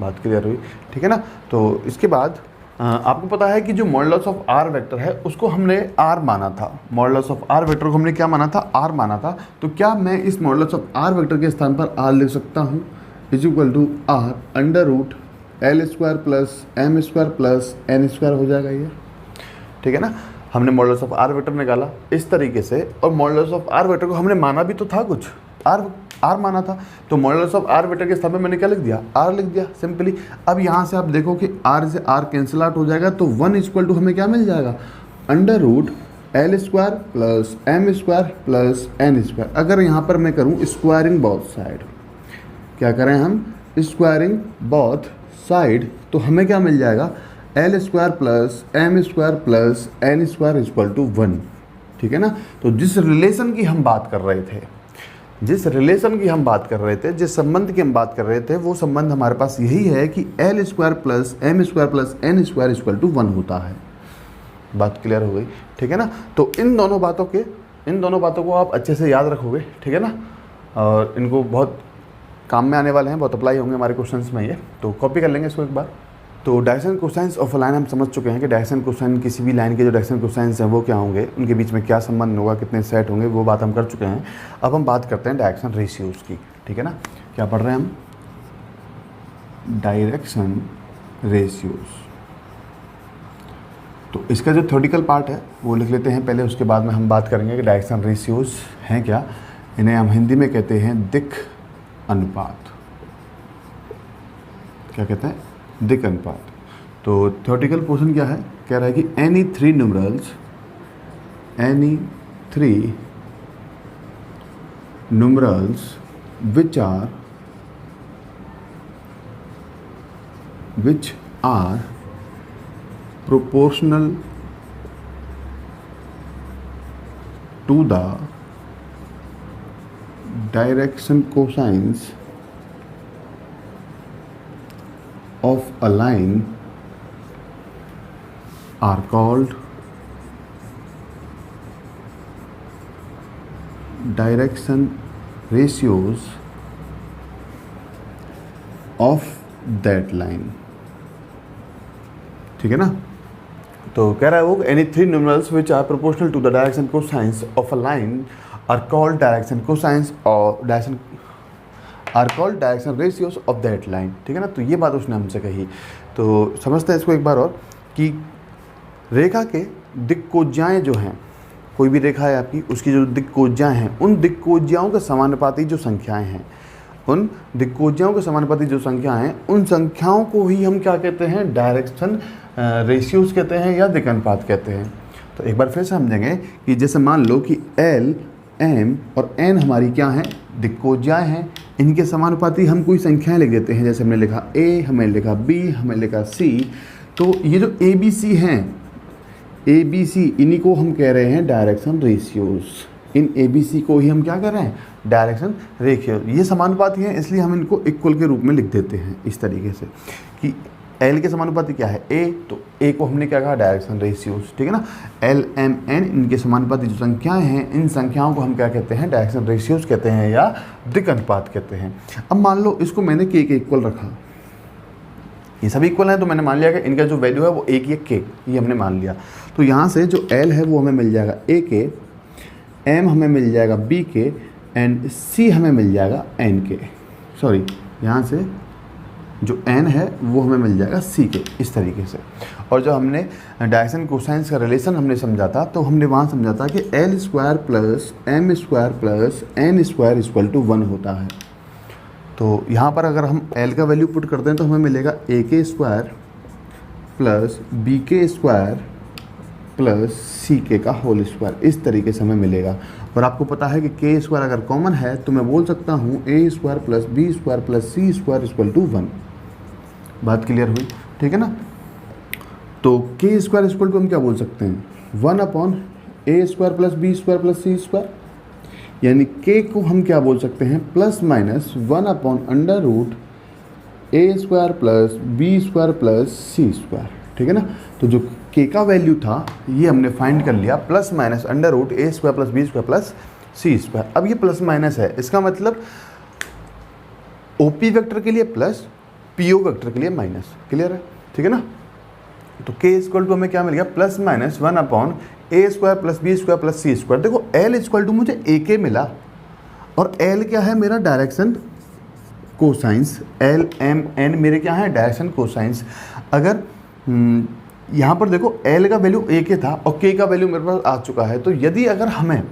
बात क्लियर हुई, ठीक है ना। तो इसके बाद आपको पता है कि जो मॉडुलस ऑफ आर वेक्टर है उसको हमने आर माना था, मॉडुलस ऑफ आर वेक्टर को हमने क्या माना था, आर माना था। तो क्या मैं इस मॉडुलस ऑफ आर वेक्टर के स्थान पर आर लिख सकता हूँ, is equal to R under root L square plus M square plus N square हो जाएगा ये, ठीक है ना। हमने मॉडुलस ऑफ आर वेक्टर निकाला इस तरीके से, और मॉडुलस ऑफ आर वेक्टर को हमने माना भी तो था कुछ, आर माना था, तो मॉडुलस ऑफ आर वेक्टर के स्थान पे मैंने क्या लिख दिया, आर लिख दिया सिंपली। अब यहाँ से आप देखो कि आर से आर कैंसिल आउट हो जाएगा, तो 1 इक्वल टू हमें क्या मिल जाएगा, under root L square plus M square plus N square. अगर यहाँ पर मैं करूँ स्क्वायरिंग बोथ साइड, क्या करें हम, स्क्वायरिंग बोथ साइड, तो हमें क्या मिल जाएगा, L square plus M square plus N square equal to 1, ठीक है ना। तो जिस रिलेशन की हम बात कर रहे थे, जिस रिलेशन की हम बात कर रहे थे, जिस संबंध की हम बात कर रहे थे, वो संबंध हमारे पास यही है कि L square plus M square plus N square equal to 1 होता है। बात क्लियर हो गई, ठीक है ना। तो इन दोनों बातों को आप अच्छे से याद रखोगे, ठीक है ना, और इनको बहुत काम में आने वाले हैं, बहुत अप्लाई होंगे हमारे क्वेश्चंस में ये, तो कॉपी कर लेंगे इसको एक बार। तो direction cosines of a line हम समझ चुके हैं कि डायरेक्शन कोसाइन किसी भी लाइन के जो डायरेक्शन कोसाइंस हैं वो क्या होंगे, उनके बीच में क्या संबंध होगा, कितने सेट होंगे, वो बात हम कर चुके हैं। अब हम बात करते हैं डायरेक्शन रेशियोज़ की, ठीक है ना। क्या पढ़ रहे हैं हम, डायरेक्शन रेशियोज़। तो इसका जो थ्योरेटिकल पार्ट है वो लिख लेते हैं पहले, उसके बाद में हम बात करेंगे कि डायरेक्शन रेशियोज़ हैं क्या। इन्हें हम हिंदी में कहते हैं दिक् अनुपात। क्या कहते हैं, दिक् अनुपात। तो थ्योरेटिकल पोर्शन क्या है, कह रहा है कि any three numerals which are proportional to the direction cosines of a line are called direction ratios of that line, ठीक है ना। तो कह रहा है वो any three numerals which are proportional to the direction cosines of a line are called direction cosines और direction ratios of that line, ठीक है ना। तो ये बात उसने हमसे कही। तो समझते हैं इसको एक बार और कि रेखा के दिक्कोज्याएँ जो हैं, कोई भी रेखा है आपकी, उसकी जो दिक्कोज्याएँ हैं, उन दिक्कोज्याओं के समानुपाती जो संख्याएं हैं, उन दिक्कोज्याओं के समानुपाती जो संख्याएं हैं, उन संख्याओं को ही हम क्या कहते हैं, डायरेक्शन रेशियोज कहते हैं या दिक् अनुपात कहते हैं। तो एक बार फिर समझेंगे कि जैसे मान लो कि एल, एम और एन हमारी क्या हैं, दिक्कोज्याएँ हैं। इनके समानुपाती हम कोई संख्याएं लिख देते हैं, जैसे हमने लिखा ए, हमें लिखा बी, हमें लिखा सी। तो ये जो ए बी सी हैं, ए बी सी, इन्हीं को हम कह रहे हैं डायरेक्शन रेशियोज। इन ए बी सी को ही हम क्या कर रहे हैं, डायरेक्शन रेशियो। ये समानुपाती हैं, इसलिए हम इनको इक्वल के रूप में लिख देते हैं इस तरीके से कि एल के समानुपाती क्या है, ए, तो ए को हमने क्या कहा, डायरेक्शन रेशियोज, ठीक है ना। एल, एम, एन, इनके समानुपाती जो संख्याएं हैं, इन संख्याओं को हम क्या कहते हैं, डायरेक्शन रेशियोज कहते हैं या दिक् अनुपात कहते हैं। अब मान लो इसको मैंने के इक्वल रखा, ये सभी इक्वल हैं, तो मैंने मान लिया कि इनका जो वैल्यू है वो एक या के, ये हमने मान लिया। तो यहाँ से जो एल है वो हमें मिल जाएगा ए के, एम हमें मिल जाएगा बी के, एंड सी हमें मिल जाएगा एन के, सॉरी यहाँ से जो एन है वो हमें मिल जाएगा सी के, इस तरीके से। और जो हमने डायरेक्शन कोसाइंस का रिलेशन हमने समझा था, तो हमने वहाँ समझा था कि L square plus M square plus N square equal to 1 होता है। तो यहाँ पर अगर हम एल का वैल्यू पुट करते हैं तो हमें मिलेगा ए के स्क्वायर प्लस बी के स्क्वायर प्लस सी के का होल स्क्वायर, इस तरीके से हमें मिलेगा। और आपको पता है कि के स्क्वायर अगर कॉमन है तो मैं बोल सकता हूँ a square plus b square plus c square equal to 1। बात क्लियर हुई, ठीक है ना। तो के स्क्वायर इक्वल टू हम क्या बोल सकते हैं, 1 upon a square plus b square plus c square, यानी के को हम क्या बोल सकते हैं, plus minus 1 upon under root a square plus b square plus c square, ठीक है ना। तो जो के का वैल्यू था ये हमने फाइंड कर लिया, plus minus under root a square plus b square plus c square. अब ये प्लस माइनस है, इसका मतलब ओपी वेक्टर के लिए प्लस, पीओ वेक्टर के लिए माइनस। क्लियर है, ठीक है ना। तो के इक्वल टू हमें क्या मिल गया, plus minus 1 upon a square plus b square plus c square. देखो एल इक्वल टू मुझे ए के मिला, और एल क्या है, मेरा direction cosines, L M N मेरे क्या है, डायरेक्शन कोसाइंस। अगर यहाँ पर देखो एल का वैल्यू ए के था और के का वैल्यू मेरे पास आ चुका है, तो यदि अगर हमें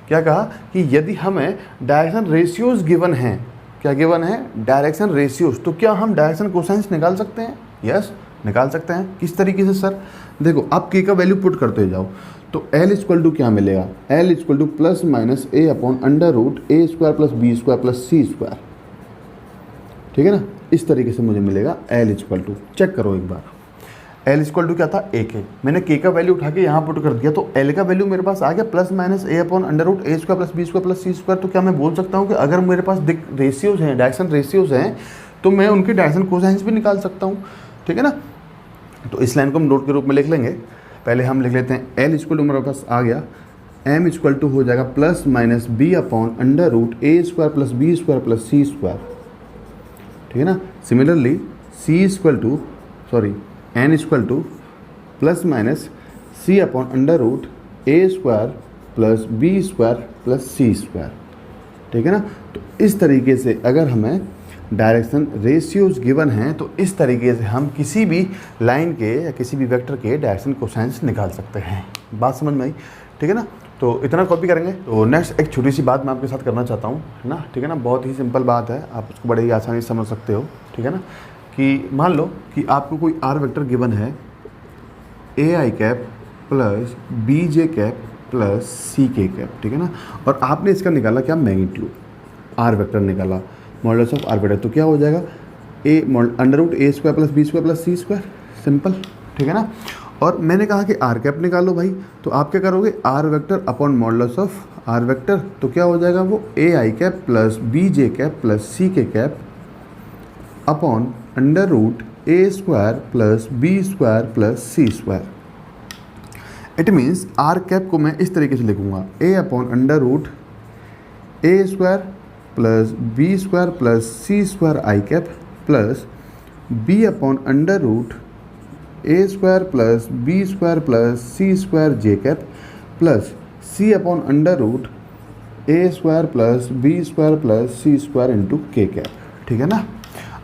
क्या कहा कि यदि हमें डायरेक्शन रेशियोज गिवन हैं, क्या गिवन है, डायरेक्शन रेशियोज, तो क्या हम डायरेक्शन कोसाइंस निकाल सकते हैं? यस, निकाल सकते हैं। किस तरीके से सर, देखो आप के का वैल्यू पुट करते जाओ, तो एल इक्वल टू क्या मिलेगा, L equal to plus minus a upon under root a square plus b square plus c square, ठीक है ना। इस तरीके से मुझे मिलेगा एल इक्वल टू, चेक करो एक बार, एल इक्वल टू क्या था, ए के, मैंने के का वैल्यू उठा के यहाँ पुट कर दिया, तो एल का वैल्यू मेरे पास आ गया plus minus a upon under root a square plus b square plus c square. तो क्या मैं बोल सकता हूँ कि अगर मेरे पास रेशियोज हैं, डायरेक्शन रेशियोज हैं, तो मैं उनके डायरेक्शन कोसाइंस भी निकाल सकता हूँ, ठीक है ना। तो इस लाइन को हम नोट के रूप में लिख लेंगे। पहले हम लिख लेते हैं एल इक्वल टू मेरे पास आ गया, एम इक्वल टू हो जाएगा plus minus b upon under root a square plus b square plus c square, ठीक है ना। Similarly c equal to n equal to plus minus c upon under root a square plus b square plus c square, ठीक है ना। तो इस तरीके से अगर हमें डायरेक्शन रेशियोज गिवन हैं, तो इस तरीके से हम किसी भी लाइन के या किसी भी वेक्टर के डायरेक्शन कोसाइंस निकाल सकते हैं। बात समझ में आई, ठीक है ना। तो इतना कॉपी करेंगे। तो नेक्स्ट एक छोटी सी बात मैं आपके साथ करना चाहता हूँ, है ना, ठीक है ना। बहुत ही सिंपल बात है, आप उसको बड़े ही आसानी से समझ सकते हो, ठीक है ना। कि मान लो कि आपको कोई आर वेक्टर गिवन है, a i cap plus b j cap plus c k cap, ठीक है ना। और आपने इसका निकाला क्या, मैग्नीट्यूड, आर वेक्टर निकाला, मॉडुलस ऑफ आर वेक्टर, तो क्या हो जाएगा, a under root a square plus b square plus c square, simple, ठीक है ना। और मैंने कहा कि आर कैप निकालो भाई, तो आप क्या करोगे, R vector upon modulus of R vector, तो क्या हो जाएगा वो a i cap plus b j cap plus c k cap upon under root a square plus b square plus c square. It means R cap को मैं इस तरीके से लिखूंगा, a upon under root a square plus b square plus c square i cap plus b upon under root a square plus b square plus c square j cap plus c upon under root a square plus b square plus c square into k cap, ठीक है ना।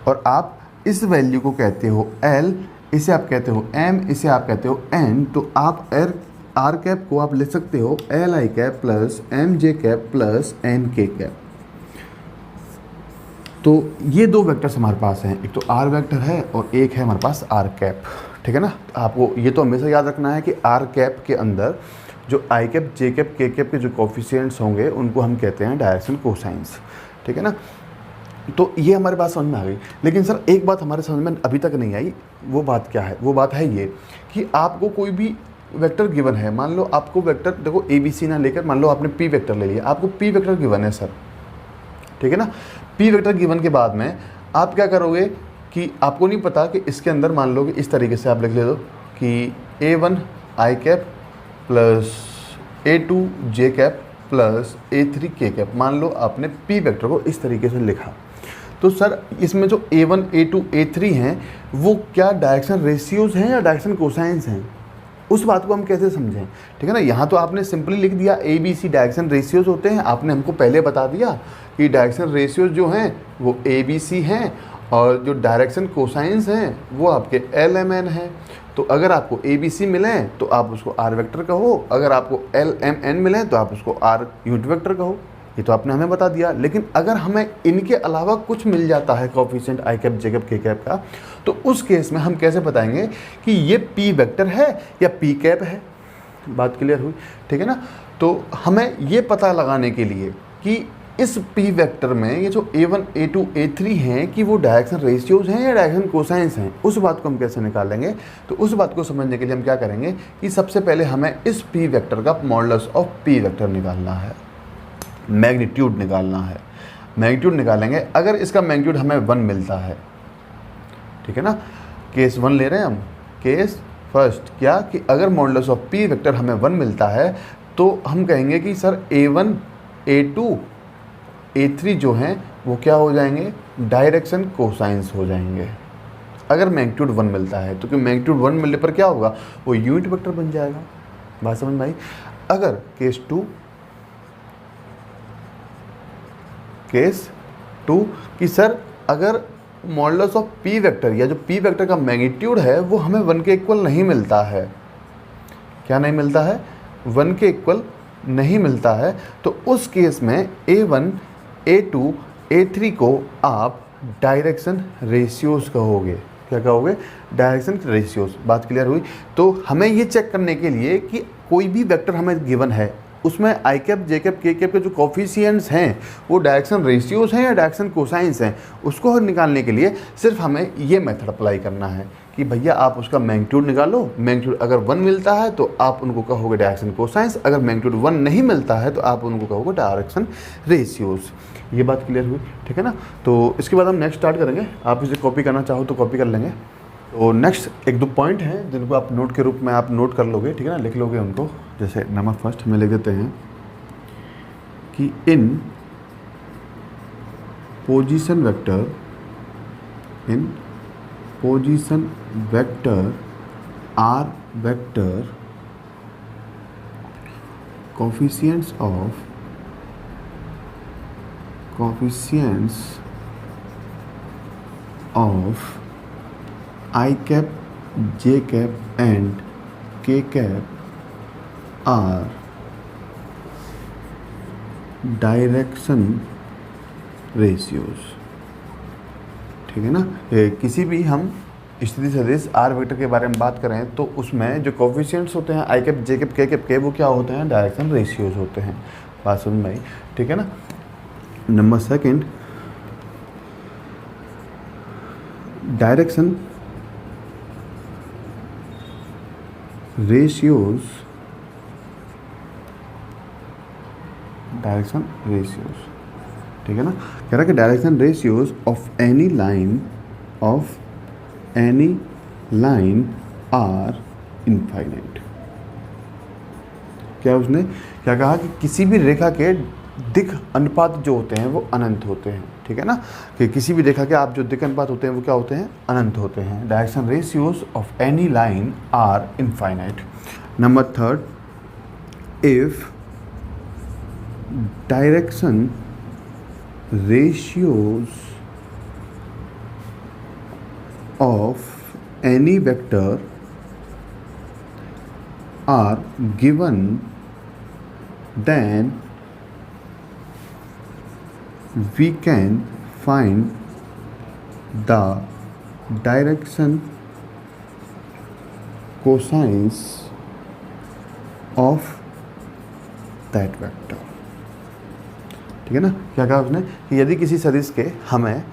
और आप इस वैल्यू को कहते हो एल, इसे आप कहते हो एम, इसे आप कहते हो एन। तो आप आर कैप को आप लिख सकते हो L I cap plus M J cap plus N K cap. तो ये दो वेक्टर्स हमारे पास हैं, एक तो आर वेक्टर है और एक है हमारे पास आर कैप, ठीक है ना। आपको ये तो हमेशा याद रखना है कि आर कैप के अंदर जो आई cap, J cap, K cap के जो कोफिशिएंट्स होंगे उनको हम कहते हैं डायरेक्शन कोसाइंस, ठीक है ना। तो ये हमारे पास समझ में आ गई। लेकिन सर एक बात हमारे समझ में अभी तक नहीं आई, वो बात क्या है, वो बात है ये कि आपको कोई भी वेक्टर गिवन है, मान लो आपको वेक्टर, देखो ए बी सी ना लेकर मान लो आपने पी वेक्टर ले लिया, आपको पी वेक्टर गिवन है सर, ठीक है ना। पी वेक्टर गिवन के बाद में आप क्या करोगे कि आपको नहीं पता कि इसके अंदर मान लो कि इस तरीके से आप लिख ले दो कि A1 आई कैप प्लस A2 जे कैप प्लस A3 के कैप। मान लो आपने पी वेक्टर को इस तरीके से लिखा, तो सर इसमें जो A1, A2, A3 हैं वो क्या डायरेक्शन रेशियोज हैं या डायरेक्शन कोसाइंस हैं, उस बात को हम कैसे समझें, ठीक है ना। यहाँ तो आपने सिंपली लिख दिया A B C direction ratios होते हैं, आपने हमको पहले बता दिया कि डायरेक्शन रेशियोज जो हैं वो ए बी सी हैं और जो डायरेक्शन कोसाइंस हैं वो आपके एल एम एन हैं। तो अगर आपको ए बी सी मिलें तो आप उसको आर वेक्टर कहो, अगर आपको एल एम एन मिलें तो आप उसको आर यूनिट वेक्टर कहो। ये तो आपने हमें बता दिया। लेकिन अगर हमें इनके अलावा कुछ मिल जाता है कोफिशिएंट आई cap, J cap, K cap का, तो उस केस में हम कैसे बताएंगे कि ये पी वेक्टर है या पी कैप है। बात क्लियर हुई, ठीक है ना। तो हमें ये पता लगाने के लिए कि इस पी वेक्टर में ये जो a1 a2 a3 हैं कि वो डायरेक्शन रेशियोज हैं या डायरेक्शन कोसाइंस हैं, उस बात को हम कैसे निकालेंगे। तो उस बात को समझने के लिए हम क्या करेंगे कि सबसे पहले हमें इस पी वेक्टर का मॉडुलस ऑफ पी वेक्टर निकालना है, मैग्नीट्यूड निकालना है। मैग्नीट्यूड निकालेंगे, अगर इसका मैग्नीट्यूड हमें 1 मिलता है, ठीक है ना, केस 1 ले रहे हैं हम, केस फर्स्ट क्या कि अगर मॉडुलस ऑफ पी वेक्टर हमें 1 मिलता है तो हम कहेंगे कि सर a1 a2 a3 जो हैं वो क्या हो जाएंगे, डायरेक्शन कोसाइंस हो जाएंगे अगर मैग्नीट्यूड 1 मिलता है। तो कि मैग्नीट्यूड 1 मिलने पर क्या होगा, वो यूनिट वेक्टर बन जाएगा। बात समझ में आई। अगर केस 2 कि सर अगर मॉडुलस ऑफ पी वेक्टर या जो पी वेक्टर का मैग्नीट्यूड है वो हमें 1 के इक्वल नहीं मिलता है, क्या नहीं मिलता है, 1 के इक्वल नहीं मिलता है, तो उस केस में a1 a2 a3 को आप डायरेक्शन रेशियोज कहोगे। क्या कहोगे, डायरेक्शन रेशियोज। बात क्लियर हुई। तो हमें ये चेक करने के लिए कि कोई भी वेक्टर हमें गिवन है उसमें आई cap J cap K cap के जो कॉफिशिएंट्स हैं वो डायरेक्शन रेशियोज हैं या डायरेक्शन कोसाइंस हैं, उसको निकालने के लिए सिर्फ हमें ये मेथड अप्लाई करना है कि भैया आप उसका मैग्नीट्यूड निकालो। मैग्नीट्यूड अगर 1 मिलता है तो आप उनको कहोगे डायरेक्शन कोसाइंस, अगर मैग्नीट्यूड 1 नहीं मिलता है तो आप उनको कहोगे डायरेक्शन रेशियोज। ये बात क्लियर हुई, ठीक है ना। तो इसके बाद हम नेक्स्ट स्टार्ट करेंगे। आप इसे कॉपी करना चाहो तो कॉपी कर लेंगे। तो नेक्स्ट 1-2 पॉइंट हैं जिनको आप नोट के रूप में आप नोट कर लोगे, ठीक है ना, लिख लोगे उनको। जैसे नंबर फर्स्ट हमें लिख देते हैं कि इन position vector R vector coefficients of I cap, J cap and K cap are direction ratios, ठीक है ना। किसी भी हम स्थिति सदिश आर वेक्टर के बारे में बात करें तो उसमें जो कोफिशिएंट्स होते हैं आई cap J cap K cap के वो क्या होते हैं, डायरेक्शन रेशियोज होते हैं। बात समझ में आई, ठीक है ना। नंबर सेकंड, डायरेक्शन रेशियोज ठीक है ना। कह रहा है कि direction ratios of any line are infinite. क्या उसने क्या कहा कि किसी भी रेखा के दिक् अनुपात जो होते हैं वो अनंत होते हैं, ठीक है ना, कि किसी भी रेखा के आप जो दिक् अनुपात होते हैं वो क्या होते हैं, अनंत होते हैं। Direction ratios of any line are infinite. Number third, if direction ratios of any vector are given then we can find the direction cosines of that vector, ठीक है ना। क्या कहा उसने कि यदि किसी सदिश के हमें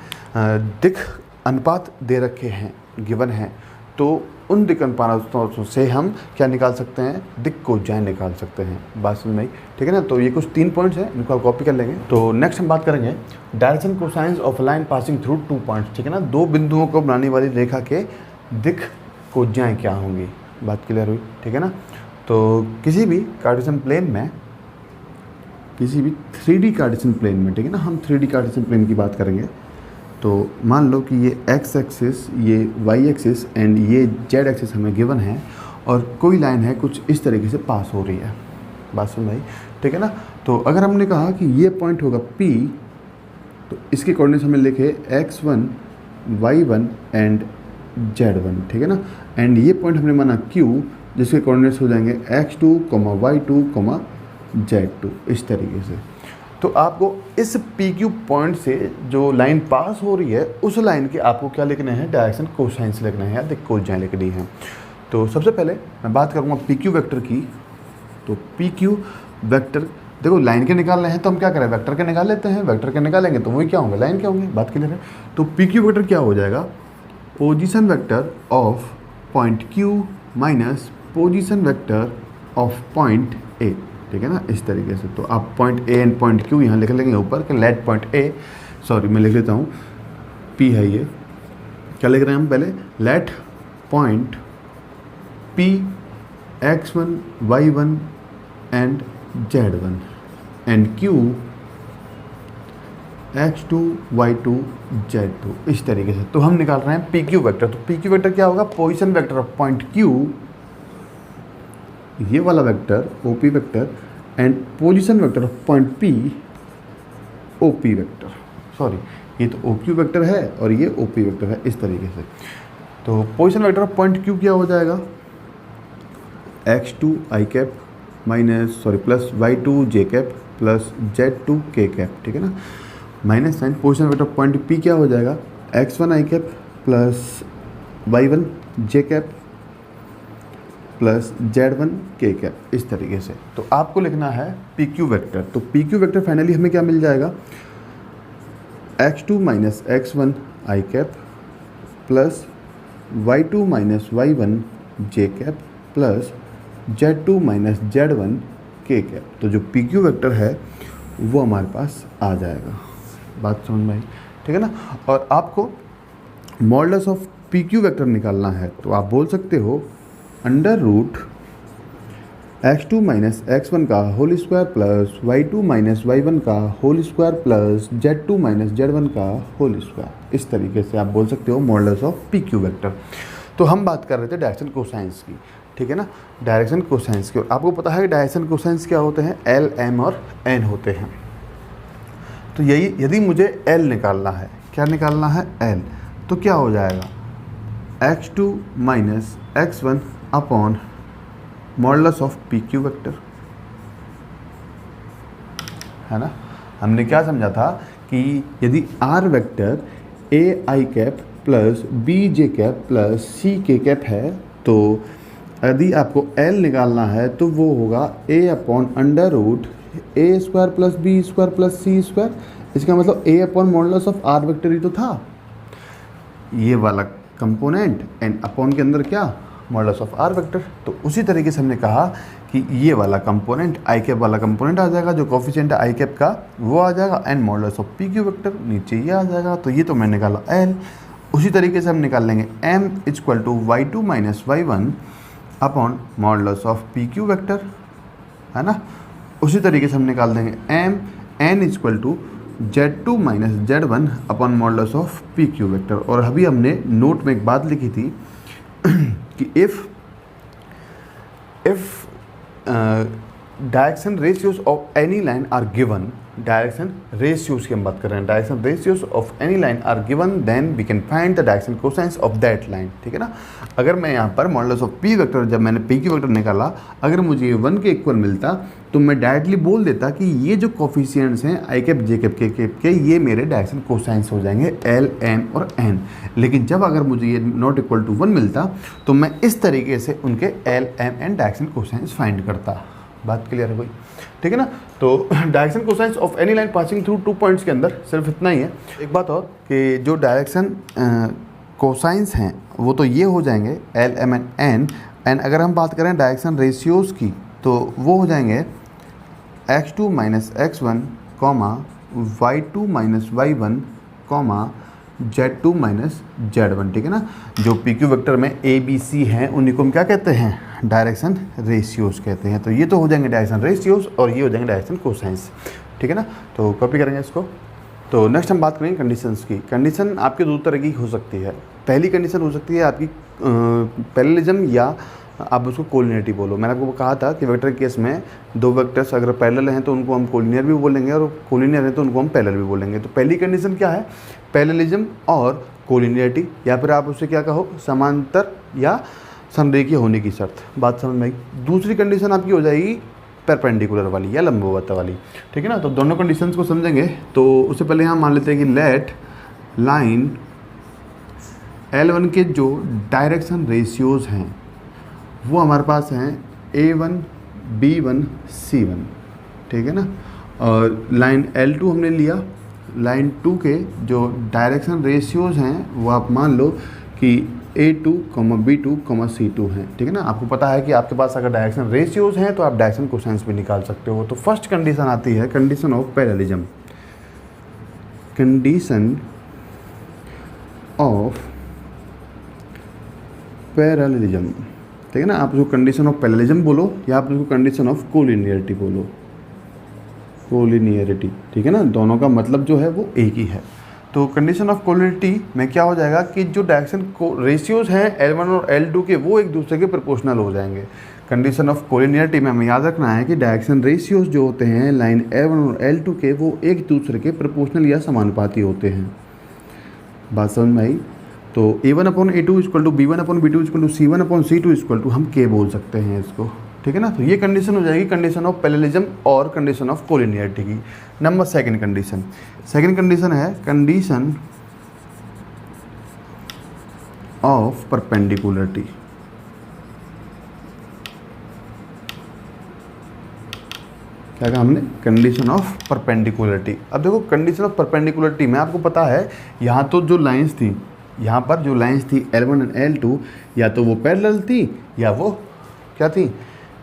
दिक् अनुपात दे रखे हैं, गिवन हैं, तो उन दिक् अनुपातों से हम क्या निकाल सकते हैं, दिक् कोज्याएं निकाल सकते हैं। बात समझ में आई, ठीक है ना। तो ये कुछ 3 पॉइंट्स हैं, इनको आप कॉपी कर लेंगे। तो नेक्स्ट हम बात करेंगे direction cosines of line passing through 2 points, ठीक है ना। 2 बिंदुओं को बनाने वाली रेखा के दिक् कोज्याएं क्या होंगी। बात क्लियर हुई, ठीक है ना। तो किसी भी कार्टेशियन प्लेन में, किसी भी 3D कार्टेशियन प्लेन में, ठीक है ना, हम 3D कार्टेशियन प्लेन की बात करेंगे। तो मान लो कि ये x एक्सिस, ये y एक्सिस एंड ये z एक्सिस हमें गिवन है और कोई लाइन है कुछ इस तरीके से पास हो रही है। बात सुन भाई, ठीक है ना। तो अगर हमने कहा कि ये पॉइंट होगा P, तो इसके कोऑर्डिनेट्स हमें लिखे x1 y1 एंड z1, ठीक है ना। एंड ये पॉइंट हमने माना Q, जिसके कोऑर्डिनेट्स हो जाएंगे x2, y2, z2, इस तरीके से। तो आपको इस PQ पॉइंट से जो लाइन पास हो रही है उस लाइन के आपको क्या लिखने हैं, डायरेक्शन कोसाइंस लिखने हैं या दिक् कोज्याएं लिखनी है। तो सबसे पहले मैं बात करूँगा PQ वेक्टर की, तो पी क्यू वेक्टर, देखो लाइन के निकाल रहे हैं तो हम क्या करें, वेक्टर के निकाल लेते हैं, वेक्टर के निकालेंगे तो वही क्या होंगे, लाइन के होंगे, बात क्लियर है। तो पी क्यू वेक्टर क्या हो जाएगा, position vector of point Q minus position vector of point A, ठीक है ना, इस तरीके से। तो आप point A and point Q यहाँ लिख लेंगे ऊपर कि लेट पॉइंट ए, सॉरी मैं लिख लेता हूँ, पी है ये, क्या लिख रहे हैं हम पहले, let point P x1 y1 and z1 and q x2 y2 z2, इस तरीके से। तो हम निकाल रहे हैं पी क्यू वैक्टर। तो पी क्यू वैक्टर क्या होगा, position vector of point q, ये वाला vector OP vector, and position vector of point P OP vector, sorry ये तो OQ वेक्टर है और ये OP वेक्टर है, इस तरीके से। तो position vector of point Q क्या हो जाएगा, x2 i cap minus sorry plus y2 j cap plus z2 k cap, ठीक है ना, minus sign. Position vector of point P क्या हो जाएगा, x1 i cap plus y1 j cap plus z1 k cap, इस तरीके से। तो आपको लिखना है पी क्यू वेक्टर। तो पी क्यू वेक्टर फाइनली हमें क्या मिल जाएगा, x2 minus x1 i cap plus y2 minus y1 j cap plus z2 minus z1 k cap. तो जो पी क्यू वेक्टर है वो हमारे पास आ जाएगा, बात समझ में आई, ठीक है ना। और आपको modulus of P Q vector निकालना है तो आप बोल सकते हो under root x2 minus x1 का whole square plus y2 minus y1 का whole square plus z2 minus z1 का होल स्क्वायर, इस तरीके से आप बोल सकते हो modulus of P Q vector. तो हम बात कर रहे थे डायरेक्शन कोसाइंस की, ठीक है ना, डायरेक्शन कोसाइंस की। और आपको पता है कि डायरेक्शन कोसाइंस क्या होते हैं, एल एम और एन होते हैं। तो यही यदि मुझे एल निकालना है, क्या निकालना है, एल, तो क्या हो जाएगा, x2 minus x1 upon modulus of P Q vector, है ना। हमने क्या समझा था कि यदि R vector a i cap plus b j cap plus c k cap है, तो यदि आपको एल निकालना है तो वो होगा a upon under root a square plus b square plus c square. इसका मतलब a upon modulus of R vector ही तो था, ये वाला कंपोनेंट, एंड अपॉन के अंदर क्या, मॉडुलस ऑफ आर वेक्टर। तो उसी तरीके से हमने कहा कि ये वाला कंपोनेंट आई कैप वाला कंपोनेंट आ जाएगा, जो कोफिशिएंट है आई कैप का वो आ जाएगा, and modulus of P Q vector नीचे ये आ जाएगा। तो ये तो मैं निकाला एल। उसी तरीके से हम निकाल लेंगे M equal to y2 minus y1 upon modulus of P Q vector, है ना। उसी तरीके से हम निकाल देंगे M N equal to z2 minus z1 upon modulus of P Q vector. और अभी हमने नोट में एक बात लिखी थी कि if direction ratios of any line are given, direction ratios की हम बात कर रहे हैं, direction ratios of any line are given then we can find the direction cosines of that line, ठीक है ना। अगर मैं यहाँ पर मॉडुलस ऑफ पी वेक्टर, जब मैंने पी क्यू वेक्टर निकाला, अगर मुझे 1 के इक्वल मिलता तो मैं डायरेक्टली बोल देता कि ये जो कोफिशिएंट्स हैं आई cap J cap K cap के, ये मेरे डायरेक्शन कोसाइंस हो जाएंगे एल एम और एन। लेकिन जब अगर मुझे ये नॉट इक्वल टू 1 मिलता तो मैं इस तरीके से उनके L M N direction cosines find करता। बात क्लियर है कोई, ठीक है ना। तो direction cosines of any line passing through 2 points के अंदर सिर्फ इतना ही है। एक बात और कि जो डायरेक्शन कोसाइंस हैं वो तो ये हो जाएंगे L M N N, and अगर हम बात करें डायरेक्शन रेशियोज़ की तो वो हो जाएंगे x2 minus x1 comma y2 minus y1 comma z2 minus z1, ठीक है ना। जो पी क्यू वेक्टर में ए बी सी हैं उन्हीं को हम क्या कहते हैं, डायरेक्शन रेशियोज़ कहते हैं। तो ये तो हो जाएंगे डायरेक्शन रेशियोज़ और ये हो जाएंगे डायरेक्शन कोसाइंस, ठीक है ना। तो कॉपी करेंगे इसको। तो नेक्स्ट हम बात करेंगे कंडीशंस की। कंडीशन आपके दो तरह की हो सकती है। पहली कंडीशन हो सकती है आपकी पैरेललिज्म, या आप उसको कोलिनियरिटी बोलो। मैंने आपको कहा था कि वेक्टर केस में दो वेक्टर्स अगर पैरेलल हैं तो उनको हम कोलिनियर भी बोलेंगे, और कोलिनियर हैं तो उनको हम पैरेलल भी बोलेंगे। तो पहली कंडीशन क्या है, पैरेललिज्म और कोलिनियरिटी, या फिर आप उससे क्या कहो, समांतर या संरेखीय होने की शर्त। बात समझ में आई। दूसरी कंडीशन आपकी हो जाएगी परपेंडिकुलर वाली या लंबवत वाली, ठीक है ना। तो दोनों कंडीशंस को समझेंगे। तो उससे पहले हम मान लेते हैं कि लेट लाइन L1 के जो डायरेक्शन रेशियोज़ हैं वो हमारे पास हैं A1 B1 C1, ठीक है ना। और लाइन L2 हमने लिया, लाइन 2 के जो डायरेक्शन रेशियोज़ हैं वो आप मान लो कि A2, B2, C2 हैं, ठीक है ना। आपको पता है कि आपके पास अगर डायरेक्शन रेशियोज़ हैं तो आप डायरेक्शन कोसाइंस भी निकाल सकते हो। तो फर्स्ट कंडीशन आती है condition of parallelism, condition of parallelism, ठीक है ना। आप उसको कंडीशन ऑफ पैरेललिज्म बोलो या आप उसको कंडीशन ऑफ कोलिनियरिटी बोलो, कोलिनियरिटी, ठीक है ना। दोनों का मतलब जो है वो एक ही है। तो कंडीशन ऑफ कोलिनियरिटी में क्या हो जाएगा कि जो डायरेक्शन को रेशियोज़ हैं L1 और L2 के वो एक दूसरे के प्रोपोर्शनल हो जाएंगे। कंडीशन ऑफ कोलिनियरिटी में हमें याद रखना है कि डायरेक्शन रेशियोज़ जो होते हैं लाइन L1 और L2 के वो एक दूसरे के प्रोपोर्शनल या समानुपाती होते हैं। बात समझ में आई। तो A1/A2 equal to B1/B2 equal to C1/C2 equal to हम K बोल सकते हैं इसको, ठीक है ना। तो ये कंडीशन हो जाएगी कंडीशन ऑफ पैरेललिज्म और कंडीशन ऑफ कोलिनियरिटी की। नंबर सेकंड कंडीशन है कंडीशन ऑफ परपेंडिकुलरिटी। क्या कहा हमने? Condition of perpendicularity. अब देखो कंडीशन ऑफ परपेंडिकुलरिटी में आपको पता है यहाँ तो जो लाइंस थी, यहाँ पर जो लाइंस थी L1 और L2 या तो वो पैरेलल थी या वो क्या थी,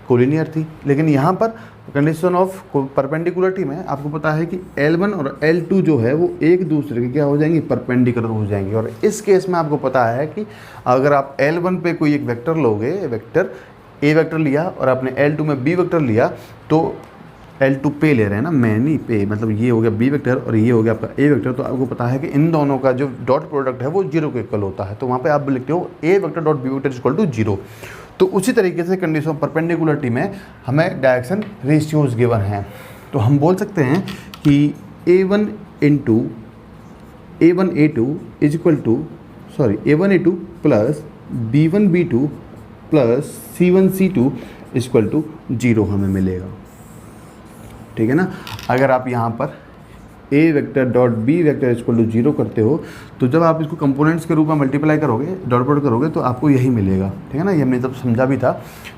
कोलिनियर थी। लेकिन यहाँ पर कंडीशन ऑफ परपेंडिकुलरिटी में आपको पता है कि L1 और L2 जो है वो एक दूसरे के क्या हो जाएंगी, परपेंडिकुलर हो जाएंगी। और इस केस में आपको पता है कि अगर आप L1 पे कोई एक वेक्टर लोगे, वेक्टर A वेक्टर लिया और आपने L2 में B वेक्टर लिया, तो L2 पे ले रहे हैं ना, मैनी पे, मतलब ये हो गया B वेक्टर और ये हो गया आपका A वेक्टर। तो आपको पता है कि इन दोनों का जो डॉट प्रोडक्ट है वो 0 के इक्वल होता है। तो वहाँ पे आप लिखते हो A vector dot B vector equal to 0। तो उसी तरीके से कंडीशन ऑफ परपेंडिकुलरिटी में हमें डायरेक्शन रेशियोज गिवन हैं। तो हम बोल सकते हैं कि A1A2 is equal to A1A2 plus B1B2 plus C1C2 equal to 0 हमें मिलेगा, ठीक है ना। अगर आप यहाँ पर A vector dot B vector equal to 0 करते हो तो जब आप इसको कंपोनेंट्स के रूप में मल्टीप्लाई करोगे, डॉट प्रोडक्ट करोगे, तो आपको यही मिलेगा, ठीक है ना। ये हमने जब समझा भी था।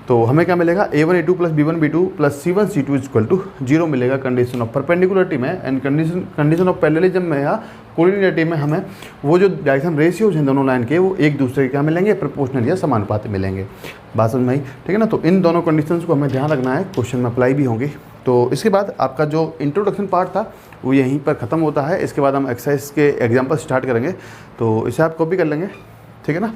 तो हमें क्या मिलेगा, A1A2 plus B1B2 plus C1C2 equal to 0 मिलेगा कंडीशन ऑफ परपेंडिकुलरिटी में। एंड कंडीशन ऑफ पैरेललिज्म में या कोलिनियरिटी में हमें वो जो डायरेक्शन रेशियोज हैं दोनों लाइन के वो एक दूसरे के क्या मिलेंगे, प्रोपोर्शनल या समानुपाती मिलेंगे। बात समझ में आई, ठीक है ना। तो इन दोनों कंडीशंस को हमें ध्यान रखना है, क्वेश्चन में अप्लाई भी होंगे। तो इसके बाद आपका जो इंट्रोडक्शन पार्ट था वो यहीं पर ख़त्म होता है। इसके बाद हम एक्सरसाइज के एग्जाम्पल स्टार्ट करेंगे, तो इसे आप कॉपी कर लेंगे, ठीक है ना।